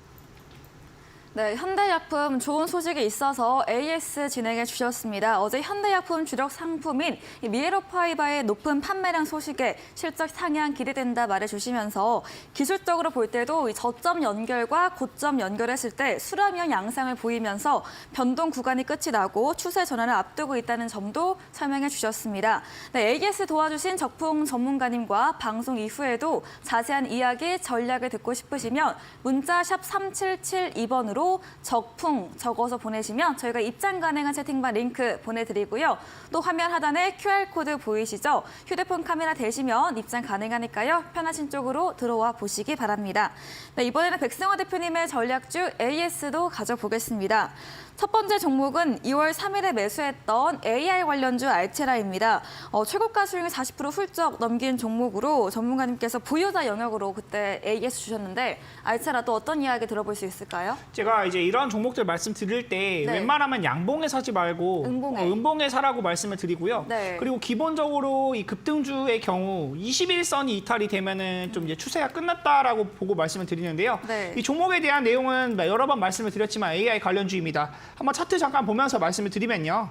네, 현대약품 좋은 소식이 있어서 AS 진행해 주셨습니다. 어제 현대약품 주력 상품인 미에로파이바의 높은 판매량 소식에 실적 상향 기대된다 말해주시면서 기술적으로 볼 때도 이 저점 연결과 고점 연결했을 때 수렴형 양상을 보이면서 변동 구간이 끝이 나고 추세 전환을 앞두고 있다는 점도 설명해 주셨습니다. 네, AS 도와주신 적풍 전문가님과 방송 이후에도 자세한 이야기, 전략을 듣고 싶으시면 문자 샵 3772번으로 적풍 적어서 보내시면 저희가 입장 가능한 채팅방 링크 보내드리고요. 또 화면 하단에 QR코드 보이시죠? 휴대폰 카메라 대시면 입장 가능하니까요. 편하신 쪽으로 들어와 보시기 바랍니다. 네, 이번에는 백승화 대표님의 전략주 AS도 가져보겠습니다. 첫 번째 종목은 2월 3일에 매수했던 AI 관련주 알체라입니다. 최고가 수익을 40% 훌쩍 넘긴 종목으로 전문가님께서 보유자 영역으로 그때 AS 주셨는데 알체라 또 어떤 이야기 들어볼 수 있을까요? 제가 이제 이런 종목들 말씀드릴 때 네. 웬만하면 양봉에 사지 말고 음봉에. 음봉에 사라고 말씀을 드리고요. 네. 그리고 기본적으로 이 급등주의 경우 21선이 이탈이 되면은 좀 이제 추세가 끝났다라고 보고 말씀을 드리는데요. 네. 이 종목에 대한 내용은 여러 번 말씀을 드렸지만 AI 관련주입니다. 한번 차트 잠깐 보면서 말씀을 드리면요.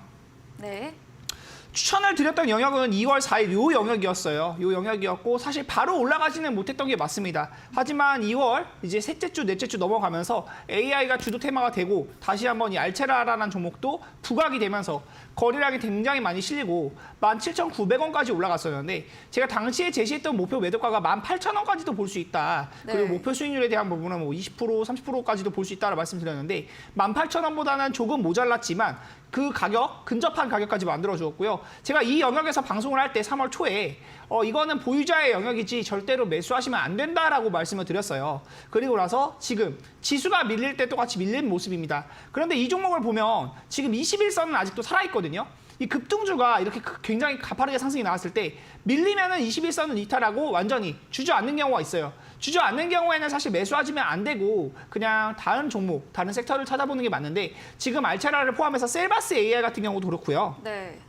네. 추천을 드렸던 영역은 2월 4일 요 영역이었어요. 요 영역이었고 사실 바로 올라가지는 못했던 게 맞습니다. 하지만 2월 이제 셋째 주, 넷째 주 넘어가면서 AI가 주도 테마가 되고 다시 한번 이 알체라라는 종목도 부각이 되면서 거래량이 굉장히 많이 실리고 17,900원까지 올라갔었는데 제가 당시에 제시했던 목표 매도가가 18,000원까지도 볼 수 있다. 그리고 네. 목표 수익률에 대한 부분은 뭐 20%, 30%까지도 볼 수 있다라고 말씀드렸는데 18,000원보다는 조금 모자랐지만 그 가격, 근접한 가격까지 만들어 주었고요. 제가 이 영역에서 방송을 할 때 3월 초에 이거는 보유자의 영역이지 절대로 매수하시면 안 된다라고 말씀을 드렸어요. 그리고 나서 지금 지수가 밀릴 때 똑같이 밀린 모습입니다. 그런데 이 종목을 보면 지금 21선은 아직도 살아있거든요. 이 급등주가 이렇게 굉장히 가파르게 상승이 나왔을 때 밀리면은 21선은 이탈하고 완전히 주저앉는 경우가 있어요. 주저앉는 경우에는 사실 매수하시면 안 되고 그냥 다른 종목, 다른 섹터를 찾아보는 게 맞는데 지금 알체라를 포함해서 셀바스 AI 같은 경우도 그렇고요. 네.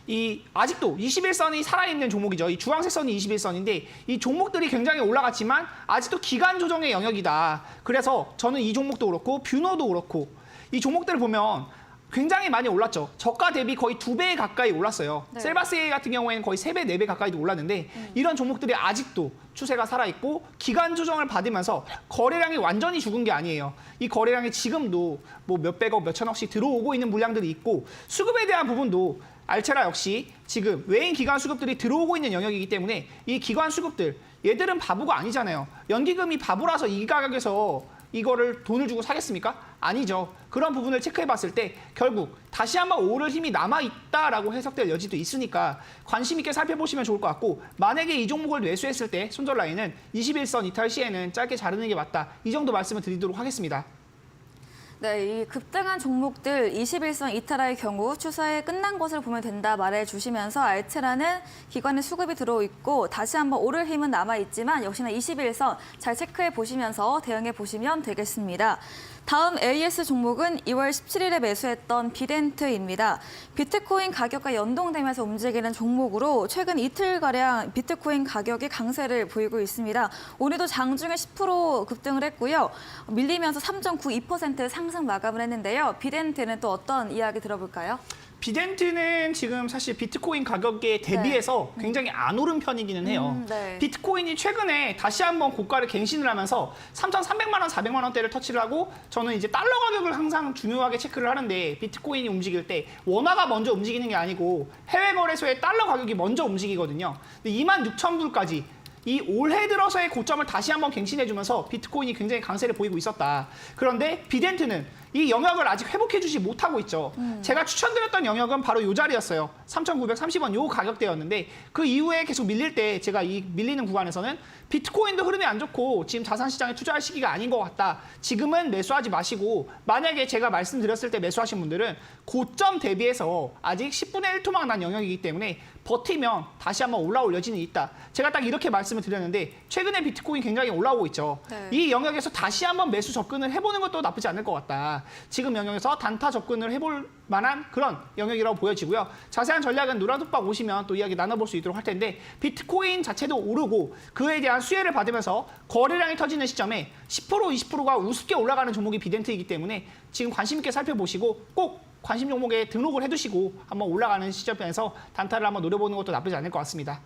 이 아직도 21선이 살아있는 종목이죠. 이 주황색 선이 21선인데 이 종목들이 굉장히 올라갔지만 아직도 기간 조정의 영역이다. 그래서 저는 이 종목도 그렇고 뷰노도 그렇고 이 종목들을 보면 굉장히 많이 올랐죠. 저가 대비 거의 2배 가까이 올랐어요. 네. 셀바스 AI 같은 경우에는 거의 3배, 4배 가까이도 올랐는데 이런 종목들이 아직도 추세가 살아있고 기간 조정을 받으면서 거래량이 완전히 죽은 게 아니에요. 이 거래량이 지금도 뭐 몇백억, 몇천억씩 들어오고 있는 물량들이 있고 수급에 대한 부분도 알체라 역시 지금 외인 기관 수급들이 들어오고 있는 영역이기 때문에 이 기관 수급들, 얘들은 바보가 아니잖아요. 연기금이 바보라서 이 가격에서 이거를 돈을 주고 사겠습니까? 아니죠. 그런 부분을 체크해 봤을 때 결국 다시 한번 오를 힘이 남아있다라고 해석될 여지도 있으니까 관심 있게 살펴보시면 좋을 것 같고 만약에 이 종목을 매수했을 때 손절 라인은 21선 이탈 시에는 짧게 자르는 게 맞다. 이 정도 말씀을 드리도록 하겠습니다. 네, 이 급등한 종목들 21선 이탈할 경우 추세에 끝난 것을 보면 된다 말해주시면서 알체라는 기관의 수급이 들어있고 다시 한번 오를 힘은 남아있지만 역시나 21선 잘 체크해 보시면서 대응해 보시면 되겠습니다. 다음 AS 종목은 2월 17일에 매수했던 비덴트입니다. 비트코인 가격과 연동되면서 움직이는 종목으로 최근 이틀가량 비트코인 가격이 강세를 보이고 있습니다. 오늘도 장중에 10% 급등을 했고요. 밀리면서 3.92% 상승 마감을 했는데요. 비덴트는 또 어떤 이야기 들어볼까요? 비덴트는 지금 사실 비트코인 가격에 대비해서 굉장히 안 오른 편이기는 해요. 네. 비트코인이 최근에 다시 한번 고가를 갱신을 하면서 3,300만 원, 400만 원대를 터치를 하고 저는 이제 달러 가격을 항상 중요하게 체크를 하는데 비트코인이 움직일 때 원화가 먼저 움직이는 게 아니고 해외 거래소의 달러 가격이 먼저 움직이거든요. 근데 26,000불까지 이 올해 들어서의 고점을 다시 한번 갱신해주면서 비트코인이 굉장히 강세를 보이고 있었다. 그런데 비덴트는 이 영역을 아직 회복해주지 못하고 있죠. 제가 추천드렸던 영역은 바로 이 자리였어요. 3,930원 요 가격대였는데 그 이후에 계속 밀릴 때 제가 이 밀리는 구간에서는 비트코인도 흐름이 안 좋고 지금 자산시장에 투자할 시기가 아닌 것 같다. 지금은 매수하지 마시고 만약에 제가 말씀드렸을 때 매수하신 분들은 고점 대비해서 아직 10분의 1 토막 난 영역이기 때문에 버티면 다시 한번 올라올 여지는 있다. 제가 딱 이렇게 말씀을 드렸는데 최근에 비트코인 굉장히 올라오고 있죠. 네. 이 영역에서 다시 한번 매수 접근을 해보는 것도 나쁘지 않을 것 같다. 지금 영역에서 단타 접근을 해볼 만한 그런 영역이라고 보여지고요. 자세한 전략은 노란톡방 오시면 또 이야기 나눠볼 수 있도록 할 텐데 비트코인 자체도 오르고 그에 대한 수혜를 받으면서 거래량이 터지는 시점에 10% 20%가 우습게 올라가는 종목이 비덴트이기 때문에 지금 관심 있게 살펴보시고 꼭 관심 종목에 등록을 해두시고 한번 올라가는 시점에서 단타를 한번 노려보는 것도 나쁘지 않을 것 같습니다.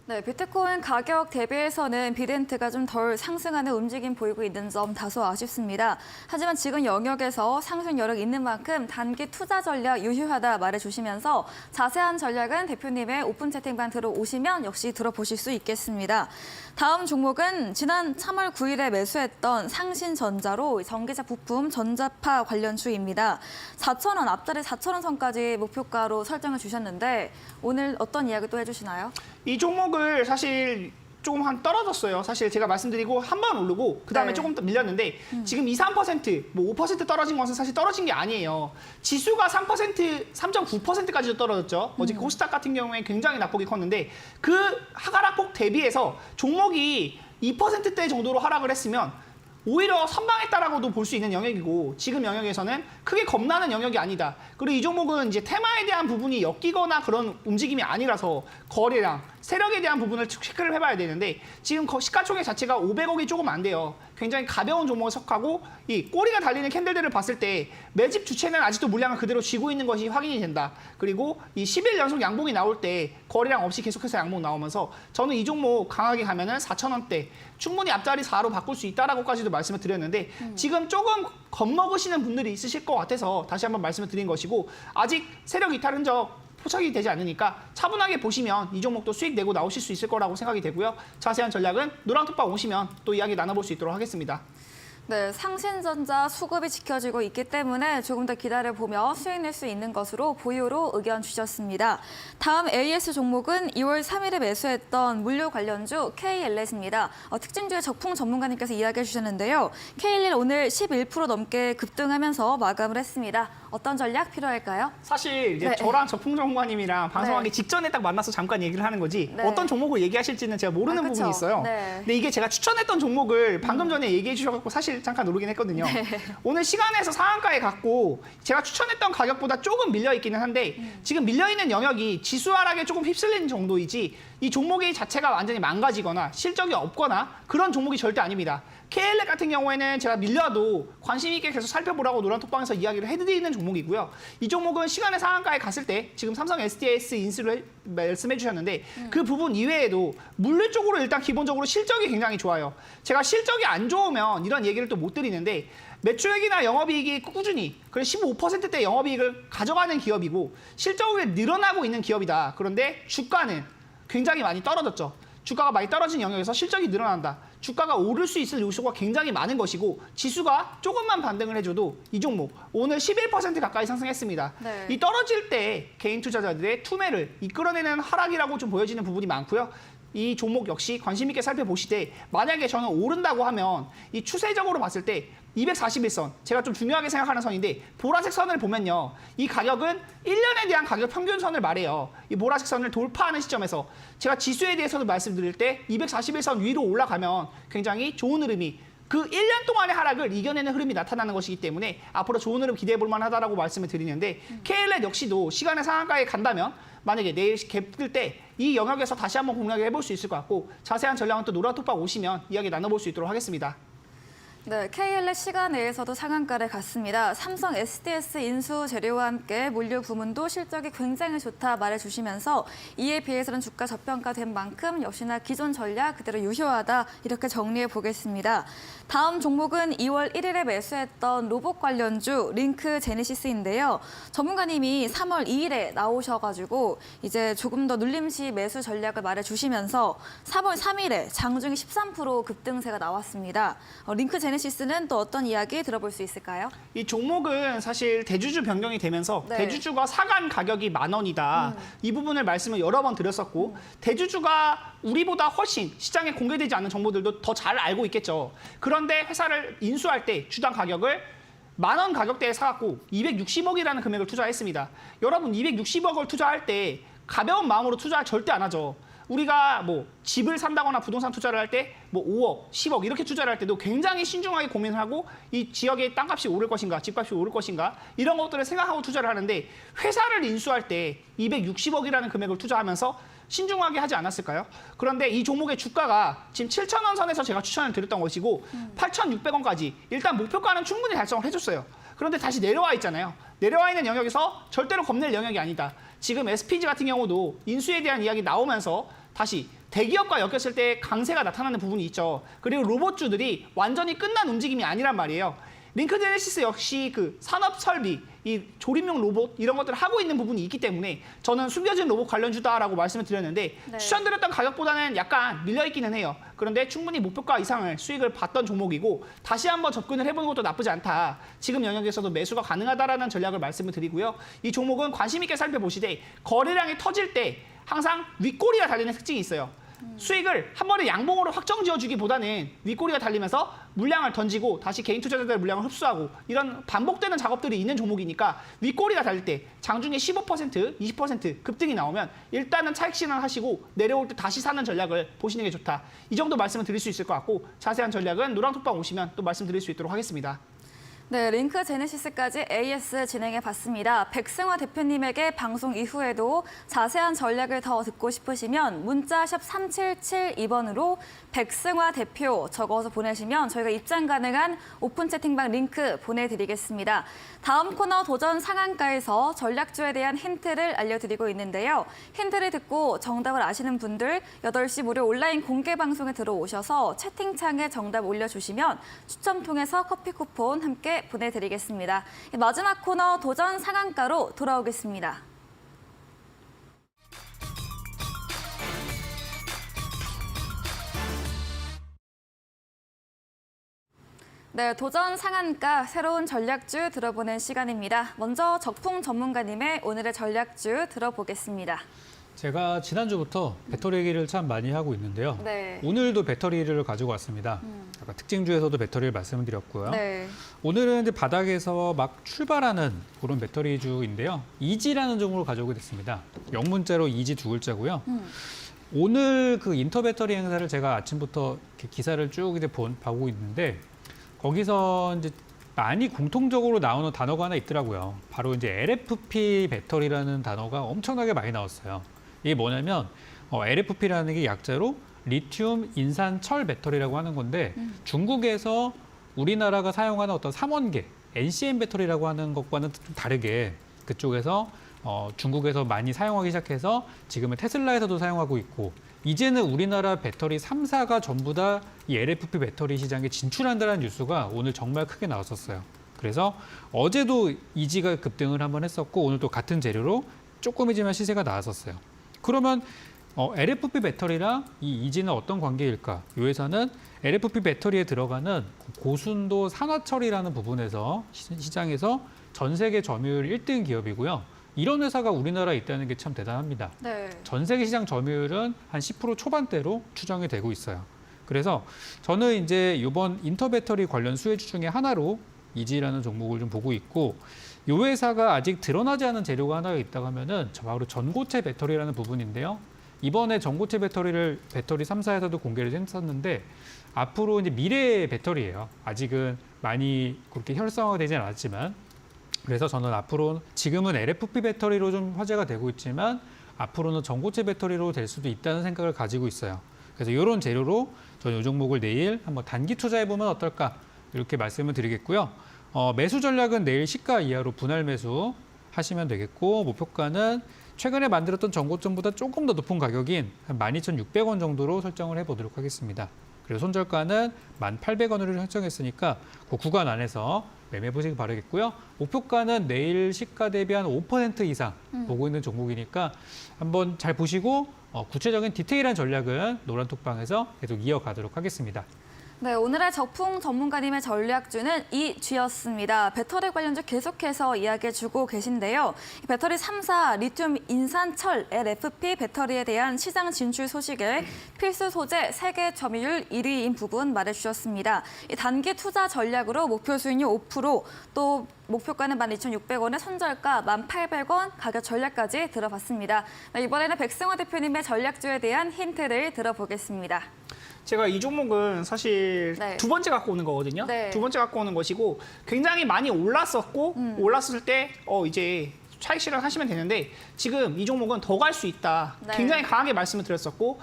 네, 비트코인 가격 대비해서는 비덴트가 좀 덜 상승하는 움직임 보이고 있는 점 다소 아쉽습니다. 하지만 지금 영역에서 상승 여력이 있는 만큼 단기 투자 전략 유효하다 말해주시면서 자세한 전략은 대표님의 오픈 채팅방 들어오시면 역시 들어보실 수 있겠습니다. 다음 종목은 지난 3월 9일에 매수했던 상신전자로 전기차 부품 전자파 관련주입니다. 4,000원, 앞자리 4,000원 선까지 목표가로 설정해 주셨는데 오늘 어떤 이야기 또 해주시나요? 이 종목을 사실 조금 한 떨어졌어요. 사실 제가 말씀드리고 한 번 오르고 그다음에 네. 조금 더 밀렸는데 지금 2, 3%, 뭐 5% 떨어진 것은 사실 떨어진 게 아니에요. 지수가 3%, 3.9%까지도 떨어졌죠. 어제 코스닥 같은 경우에 굉장히 낙폭이 컸는데 그 하락폭 대비해서 종목이 2%대 정도로 하락을 했으면 오히려 선방했다라고도 볼 수 있는 영역이고 지금 영역에서는 크게 겁나는 영역이 아니다. 그리고 이 종목은 이제 테마에 대한 부분이 엮이거나 그런 움직임이 아니라서 거래량, 세력에 대한 부분을 체크를 해봐야 되는데 지금 시가총액 자체가 500억이 조금 안 돼요. 굉장히 가벼운 종목에 속하고 이 꼬리가 달리는 캔들들을 봤을 때 매집 주체는 아직도 물량을 그대로 쥐고 있는 것이 확인이 된다. 그리고 이 10일 연속 양봉이 나올 때 거래량 없이 계속해서 양봉 나오면서 저는 이 종목 강하게 가면은 4,000원대 충분히 앞자리 4로 바꿀 수 있다라고까지도 말씀을 드렸는데 지금 조금 겁먹으시는 분들이 있으실 것 같아서 다시 한번 말씀을 드린 것이고 아직 세력 이탈 흔적 포착이 되지 않으니까 차분하게 보시면 이 종목도 수익 내고 나오실 수 있을 거라고 생각이 되고요. 자세한 전략은 노란톡방 오시면 또 이야기 나눠볼 수 있도록 하겠습니다. 네, 상신전자 수급이 지켜지고 있기 때문에 조금 더 기다려보며 수익 낼 수 있는 것으로 보유로 의견 주셨습니다. 다음 AS 종목은 2월 3일에 매수했던 물류 관련주 KLS입니다. 특징주의 적풍 전문가님께서 이야기해 주셨는데요. KLL 오늘 11% 넘게 급등하면서 마감을 했습니다. 어떤 전략 필요할까요? 사실 이제 네. 저랑 적풍 전문가님이랑 방송하기 네. 직전에 딱 만나서 잠깐 얘기를 하는 거지 네. 어떤 종목을 얘기하실지는 제가 모르는 그쵸. 부분이 있어요. 네. 근데 이게 제가 추천했던 종목을 방금 전에 얘기해 주셔서 사실 잠깐 오르긴 했거든요. 네. 오늘 시간에서 상한가에 갔고 제가 추천했던 가격보다 조금 밀려 있기는 한데 지금 밀려 있는 영역이 지수 하락에 조금 휩쓸리는 정도이지 이 종목이 자체가 완전히 망가지거나 실적이 없거나 그런 종목이 절대 아닙니다. KLX 같은 경우에는 제가 밀려도 관심 있게 계속 살펴보라고 노란톡방에서 이야기를 해드리는 종목이고요. 이 종목은 시간의 상한가에 갔을 때 지금 삼성 SDS 인수를 말씀해 주셨는데 그 부분 이외에도 물류 쪽으로 일단 기본적으로 실적이 굉장히 좋아요. 제가 실적이 안 좋으면 이런 얘기를 또 못 드리는데 매출액이나 영업이익이 꾸준히 그래서 15%대 영업이익을 가져가는 기업이고 실적이 늘어나고 있는 기업이다. 그런데 주가는 굉장히 많이 떨어졌죠. 주가가 많이 떨어진 영역에서 실적이 늘어난다. 주가가 오를 수 있을 요소가 굉장히 많은 것이고 지수가 조금만 반등을 해줘도 이 종목 오늘 11% 가까이 상승했습니다. 네. 이 떨어질 때 개인 투자자들의 투매를 이끌어내는 하락이라고 좀 보여지는 부분이 많고요. 이 종목 역시 관심 있게 살펴보시되 만약에 저는 오른다고 하면 이 추세적으로 봤을 때 241선, 제가 좀 중요하게 생각하는 선인데 보라색 선을 보면요. 이 가격은 1년에 대한 가격 평균선을 말해요. 이 보라색 선을 돌파하는 시점에서 제가 지수에 대해서도 말씀드릴 때 241선 위로 올라가면 굉장히 좋은 흐름이 그 1년 동안의 하락을 이겨내는 흐름이 나타나는 것이기 때문에 앞으로 좋은 흐름 기대해 볼 만하다라고 말씀을 드리는데 KLX 역시도 시간의 상한가에 간다면 만약에 내일 갭 뜰 때 이 영역에서 다시 한번 공략을 해볼 수 있을 것 같고 자세한 전략은 또 노란톡방 오시면 이야기 나눠볼 수 있도록 하겠습니다. 네, KL의 시간 내에서도 상한가를 갔습니다. 삼성 SDS 인수 재료와 함께 물류 부문도 실적이 굉장히 좋다 말해주시면서 이에 비해서는 주가 저평가된 만큼 역시나 기존 전략 그대로 유효하다 이렇게 정리해 보겠습니다. 다음 종목은 2월 1일에 매수했던 로봇 관련주 링크 제네시스인데요. 전문가님이 3월 2일에 나오셔가지고 이제 조금 더 눌림시 매수 전략을 말해주시면서 3월 3일에 장중에 13% 급등세가 나왔습니다. 링크 제네시스는 또 어떤 이야기 들어볼 수 있을까요? 이 종목은 사실 대주주 변경이 되면서 네. 대주주가 사간 가격이 10,000원이다. 이 부분을 말씀을 여러 번 드렸었고 대주주가 우리보다 훨씬 시장에 공개되지 않은 정보들도 더 잘 알고 있겠죠. 그런데 회사를 인수할 때 주당 가격을 10,000원 가격대에 사갖고 260억이라는 금액을 투자했습니다. 여러분 260억을 투자할 때 가벼운 마음으로 투자를 절대 안 하죠. 우리가 뭐 집을 산다거나 부동산 투자를 할 때 뭐 5억, 10억 이렇게 투자를 할 때도 굉장히 신중하게 고민을 하고 이 지역의 땅값이 오를 것인가, 집값이 오를 것인가 이런 것들을 생각하고 투자를 하는데 회사를 인수할 때 260억이라는 금액을 투자하면서 신중하게 하지 않았을까요? 그런데 이 종목의 주가가 지금 7,000원 선에서 제가 추천을 드렸던 것이고 8,600원까지 일단 목표가는 충분히 달성을 해줬어요. 그런데 다시 내려와 있잖아요. 내려와 있는 영역에서 절대로 겁낼 영역이 아니다. 지금 SPG 같은 경우도 인수에 대한 이야기 나오면서 다시 대기업과 엮였을 때 강세가 나타나는 부분이 있죠. 그리고 로봇주들이 완전히 끝난 움직임이 아니란 말이에요. 링크 제네시스 역시 그 산업 설비, 이 조립용 로봇 이런 것들을 하고 있는 부분이 있기 때문에 저는 숨겨진 로봇 관련주다라고 말씀을 드렸는데 네. 추천드렸던 가격보다는 약간 밀려있기는 해요. 그런데 충분히 목표가 이상을 수익을 봤던 종목이고 다시 한번 접근을 해보는 것도 나쁘지 않다. 지금 영역에서도 매수가 가능하다라는 전략을 말씀을 드리고요. 이 종목은 관심 있게 살펴보시되 거래량이 터질 때 항상 윗꼬리가 달리는 특징이 있어요. 수익을 한 번에 양봉으로 확정 지어주기보다는 윗꼬리가 달리면서 물량을 던지고 다시 개인 투자자들의 물량을 흡수하고 이런 반복되는 작업들이 있는 종목이니까 윗꼬리가 달릴 때 장중에 15%, 20% 급등이 나오면 일단은 차익 실현하시고 내려올 때 다시 사는 전략을 보시는 게 좋다. 이 정도 말씀을 드릴 수 있을 것 같고 자세한 전략은 노랑톡방 오시면 또 말씀드릴 수 있도록 하겠습니다. 네, 링크 제네시스까지 AS 진행해 봤습니다. 백승화 대표님에게 방송 이후에도 자세한 전략을 더 듣고 싶으시면 문자 샵 3772번으로 백승화 대표 적어서 보내시면 저희가 입장 가능한 오픈 채팅방 링크 보내드리겠습니다. 다음 코너 도전 상한가에서 전략주에 대한 힌트를 알려드리고 있는데요. 힌트를 듣고 정답을 아시는 분들 8시 무료 온라인 공개 방송에 들어오셔서 채팅창에 정답 올려주시면 추첨 통해서 커피 쿠폰 함께 보내드리겠습니다. 마지막 코너 도전 상한가로 돌아오겠습니다. 네, 도전 상한가 새로운 전략주 들어보는 시간입니다. 먼저 적풍 전문가님의 오늘의 전략주 들어보겠습니다. 제가 지난주부터 배터리 얘기를 참 많이 하고 있는데요. 네. 오늘도 배터리를 가지고 왔습니다. 아까 특징주에서도 배터리를 말씀을 드렸고요. 네. 오늘은 이제 바닥에서 막 출발하는 그런 배터리주인데요. 이지라는 종목을 가져오게 됐습니다. 영문자로 이지 두 글자고요. 오늘 그 인터배터리 행사를 제가 아침부터 이렇게 기사를 쭉 이제 보고 있는데 거기서 이제 많이 공통적으로 나오는 단어가 하나 있더라고요. 바로 이제 LFP 배터리라는 단어가 엄청나게 많이 나왔어요. 이게 뭐냐면 LFP라는 게 약자로 리튬 인산철 배터리라고 하는 건데 중국에서 우리나라가 사용하는 어떤 삼원계 NCM 배터리라고 하는 것과는 좀 다르게 그쪽에서 중국에서 많이 사용하기 시작해서 지금은 테슬라에서도 사용하고 있고 이제는 우리나라 배터리 3사가 전부 다 이 LFP 배터리 시장에 진출한다는 뉴스가 오늘 정말 크게 나왔었어요. 그래서 어제도 이지가 급등을 한번 했었고 오늘 또 같은 재료로 조금이지만 시세가 나왔었어요. 그러면 LFP 배터리랑 이 이지는 어떤 관계일까? 이 회사는 LFP 배터리에 들어가는 고순도 산화철이라는 부분에서 시장에서 전 세계 점유율 1등 기업이고요. 이런 회사가 우리나라에 있다는 게 참 대단합니다. 네. 전 세계 시장 점유율은 한 10% 초반대로 추정이 되고 있어요. 그래서 저는 이제 이번 인터배터리 관련 수혜주 중에 하나로 이지라는 종목을 좀 보고 있고 이 회사가 아직 드러나지 않은 재료가 하나 있다고 하면은 바로 전고체 배터리라는 부분인데요. 이번에 전고체 배터리를 배터리 3사에서도 공개를 했었는데 앞으로 이제 미래의 배터리예요. 아직은 많이 그렇게 활성화되지는 않았지만 그래서 저는 앞으로 지금은 LFP 배터리로 좀 화제가 되고 있지만 앞으로는 전고체 배터리로 될 수도 있다는 생각을 가지고 있어요. 그래서 이런 재료로 저는 이 종목을 내일 한번 단기 투자해보면 어떨까 이렇게 말씀을 드리겠고요. 매수 전략은 내일 시가 이하로 분할 매수 하시면 되겠고 목표가는 최근에 만들었던 전고점보다 조금 더 높은 가격인 한 12,600원 정도로 설정을 해보도록 하겠습니다. 그리고 손절가는 1,800원으로 설정했으니까 그 구간 안에서 매매 보시기 바라겠고요. 목표가는 내일 시가 대비 한 5% 이상 보고 있는 종목이니까 한번 잘 보시고 구체적인 디테일한 전략은 노란톡방에서 계속 이어가도록 하겠습니다. 네, 오늘의 적풍 전문가님의 전략주는 이 쥐였습니다. 배터리 관련주 계속해서 이야기해주고 계신데요. 배터리 3사 리튬 인산철 LFP 배터리에 대한 시장 진출 소식에 필수 소재 세계 점유율 1위인 부분 말해주셨습니다. 이 단기 투자 전략으로 목표 수익률 5%, 또 목표가는 12,600원에 손절가 1,800원 가격 전략까지 들어봤습니다. 이번에는 백승화 대표님의 전략주에 대한 힌트를 들어보겠습니다. 제가 이 종목은 사실 네. 두 번째 갖고 오는 거거든요. 네. 두 번째 갖고 오는 것이고 굉장히 많이 올랐었고 올랐을 때 이제 차익 실현하시면 되는데 지금 이 종목은 더 갈 수 있다. 네. 굉장히 강하게 말씀을 드렸었고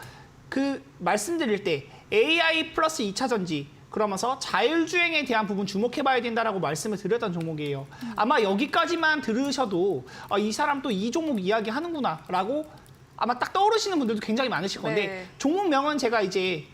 그 말씀드릴 때 AI 플러스 2차 전지 그러면서 자율주행에 대한 부분 주목해봐야 된다라고 말씀을 드렸던 종목이에요. 아마 여기까지만 들으셔도 이 사람 또 이 종목 이야기하는구나라고 아마 딱 떠오르시는 분들도 굉장히 많으실 건데 네. 종목명은 제가 이제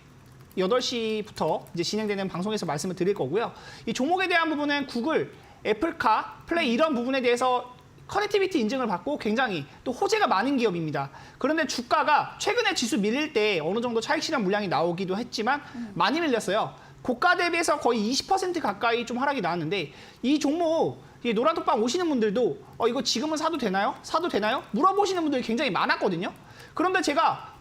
8시부터 이제 진행되는 방송에서 말씀을 드릴 거고요. 이 종목에 대한 부분은 구글, 애플카, 플레이 이런 부분에 대해서 커넥티비티 인증을 받고 굉장히 또 호재가 많은 기업입니다. 그런데 주가가 최근에 지수 밀릴 때 어느 정도 차익 실현 물량이 나오기도 했지만 많이 밀렸어요. 고가 대비해서 거의 20% 가까이 좀 하락이 나왔는데 이 종목 노란톡방 오시는 분들도 이거 지금은 사도 되나요? 사도 되나요? 물어보시는 분들이 굉장히 많았거든요. 그런데 제가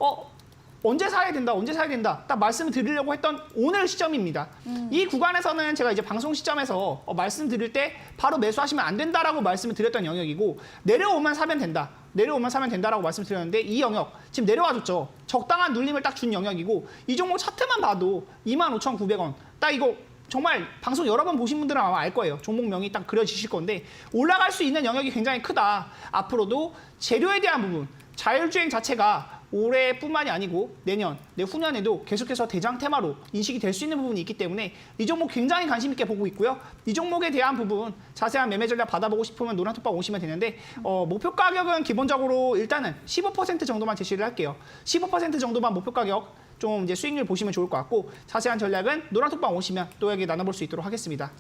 언제 사야 된다, 언제 사야 된다 딱 말씀을 드리려고 했던 오늘 시점입니다. 이 구간에서는 제가 이제 방송 시점에서 말씀드릴 때 바로 매수하시면 안 된다라고 말씀을 드렸던 영역이고 내려오면 사면 된다. 내려오면 사면 된다라고 말씀드렸는데 이 영역 지금 내려와줬죠. 적당한 눌림을 딱 준 영역이고 이 종목 차트만 봐도 25,900원 딱 이거 정말 방송 여러 번 보신 분들은 아마 알 거예요. 종목명이 딱 그려지실 건데 올라갈 수 있는 영역이 굉장히 크다. 앞으로도 재료에 대한 부분, 자율주행 자체가 올해뿐만이 아니고 내년, 내후년에도 계속해서 대장 테마로 인식이 될 수 있는 부분이 있기 때문에 이 종목 굉장히 관심 있게 보고 있고요. 이 종목에 대한 부분 자세한 매매 전략 받아보고 싶으면 노란톡방 오시면 되는데 목표 가격은 기본적으로 일단은 15% 정도만 제시를 할게요. 15% 정도만 목표 가격 좀 이제 수익률 보시면 좋을 것 같고 자세한 전략은 노란톡방 오시면 또 여기 나눠볼 수 있도록 하겠습니다.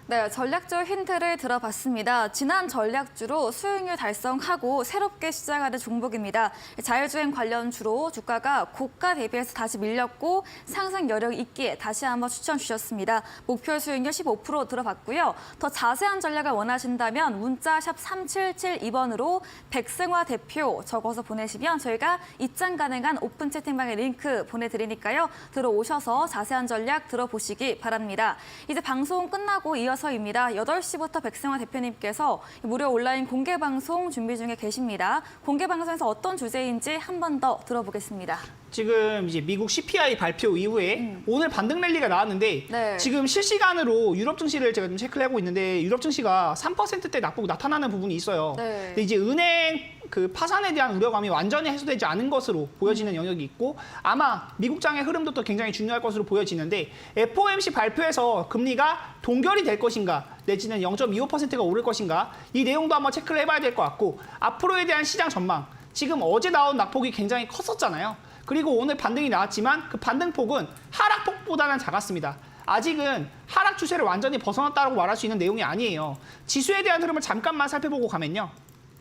네, 전략주 힌트를 들어봤습니다. 지난 전략주로 수익률 달성하고 새롭게 시작하는 종목입니다. 자율주행 관련주로 주가가 고가 대비해서 다시 밀렸고 상승 여력이 있기에 다시 한번 추천 주셨습니다. 목표 수익률 15% 들어봤고요. 더 자세한 전략을 원하신다면 문자 샵 3772번으로 백승화 대표 적어서 보내시면 저희가 입장 가능한 오픈 채팅방에 링크 보내드리니까요. 들어오셔서 자세한 전략 들어보시기 바랍니다. 이제 방송 끝나고 이어서입니다. 8시부터 백승화 대표님께서 무료 온라인 공개 방송 준비 중에 계십니다. 공개 방송에서 어떤 주제인지 한 번 더 들어보겠습니다. 지금 이제 미국 CPI 발표 이후에 오늘 반등 랠리가 나왔는데 네. 지금 실시간으로 유럽 증시를 제가 좀 체크를 하고 있는데 유럽 증시가 3%대 낙폭 나타나는 부분이 있어요. 네. 근데 이제 은행 그 파산에 대한 우려감이 완전히 해소되지 않은 것으로 보여지는 영역이 있고 아마 미국장의 흐름도 또 굉장히 중요할 것으로 보여지는데 FOMC 발표에서 금리가 동결이 될 것인가 내지는 0.25%가 오를 것인가 이 내용도 한번 체크를 해봐야 될 것 같고 앞으로에 대한 시장 전망 지금 어제 나온 낙폭이 굉장히 컸었잖아요. 그리고 오늘 반등이 나왔지만 그 반등폭은 하락폭보다는 작았습니다. 아직은 하락 추세를 완전히 벗어났다고 말할 수 있는 내용이 아니에요. 지수에 대한 흐름을 잠깐만 살펴보고 가면요.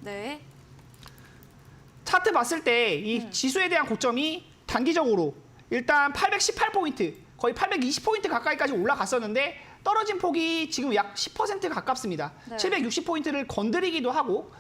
네. 차트 봤을 때 이 지수에 대한 고점이 단기적으로 일단 818포인트, 거의 820포인트 가까이까지 올라갔었는데 떨어진 폭이 지금 약 10% 가깝습니다. 네. 760포인트를 건드리기도 하고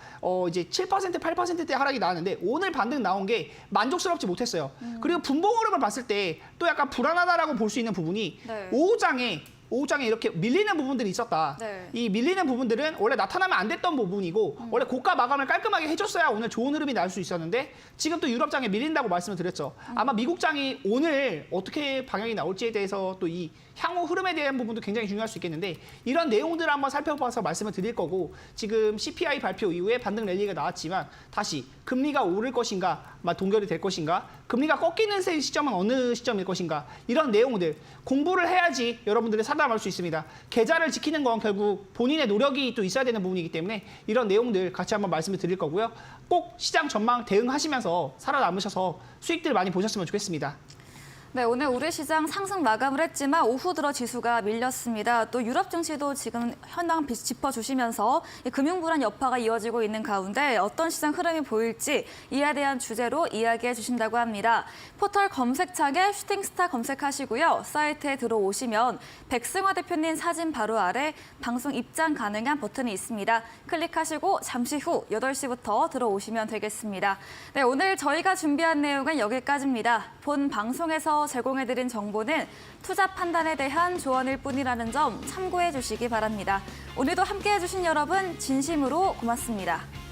이제 7%, 8%대 하락이 나왔는데 오늘 반등 나온 게 만족스럽지 못했어요. 그리고 분봉 흐름을 봤을 때 또 약간 불안하다라고 볼 수 있는 부분이 네. 오후장에 이렇게 밀리는 부분들이 있었다. 네. 이 밀리는 부분들은 원래 나타나면 안 됐던 부분이고 원래 고가 마감을 깔끔하게 해줬어야 오늘 좋은 흐름이 날 수 있었는데 지금 또 유럽장에 밀린다고 말씀을 드렸죠. 아마 미국장이 오늘 어떻게 방향이 나올지에 대해서 또 이 향후 흐름에 대한 부분도 굉장히 중요할 수 있겠는데 이런 내용들을 한번 살펴봐서 말씀을 드릴 거고 지금 CPI 발표 이후에 반등 랠리가 나왔지만 다시 금리가 오를 것인가, 동결이 될 것인가, 금리가 꺾이는 시점은 어느 시점일 것인가 이런 내용들 공부를 해야지 여러분들이 살아남을 수 있습니다. 계좌를 지키는 건 결국 본인의 노력이 또 있어야 되는 부분이기 때문에 이런 내용들 같이 한번 말씀을 드릴 거고요. 꼭 시장 전망 대응하시면서 살아남으셔서 수익들 많이 보셨으면 좋겠습니다. 네, 오늘 우리 시장 상승 마감을 했지만 오후 들어 지수가 밀렸습니다. 또 유럽 증시도 지금 현황 짚어주시면서 이 금융불안 여파가 이어지고 있는 가운데 어떤 시장 흐름이 보일지 이에 대한 주제로 이야기해 주신다고 합니다. 포털 검색창에 슈팅스타 검색하시고요. 사이트에 들어오시면 백승화 대표님 사진 바로 아래 방송 입장 가능한 버튼이 있습니다. 클릭하시고 잠시 후 8시부터 들어오시면 되겠습니다. 네, 오늘 저희가 준비한 내용은 여기까지입니다. 본 방송에서 제공해드린 정보는 투자 판단에 대한 조언일 뿐이라는 점 참고해 주시기 바랍니다. 오늘도 함께해 주신 여러분 진심으로 고맙습니다.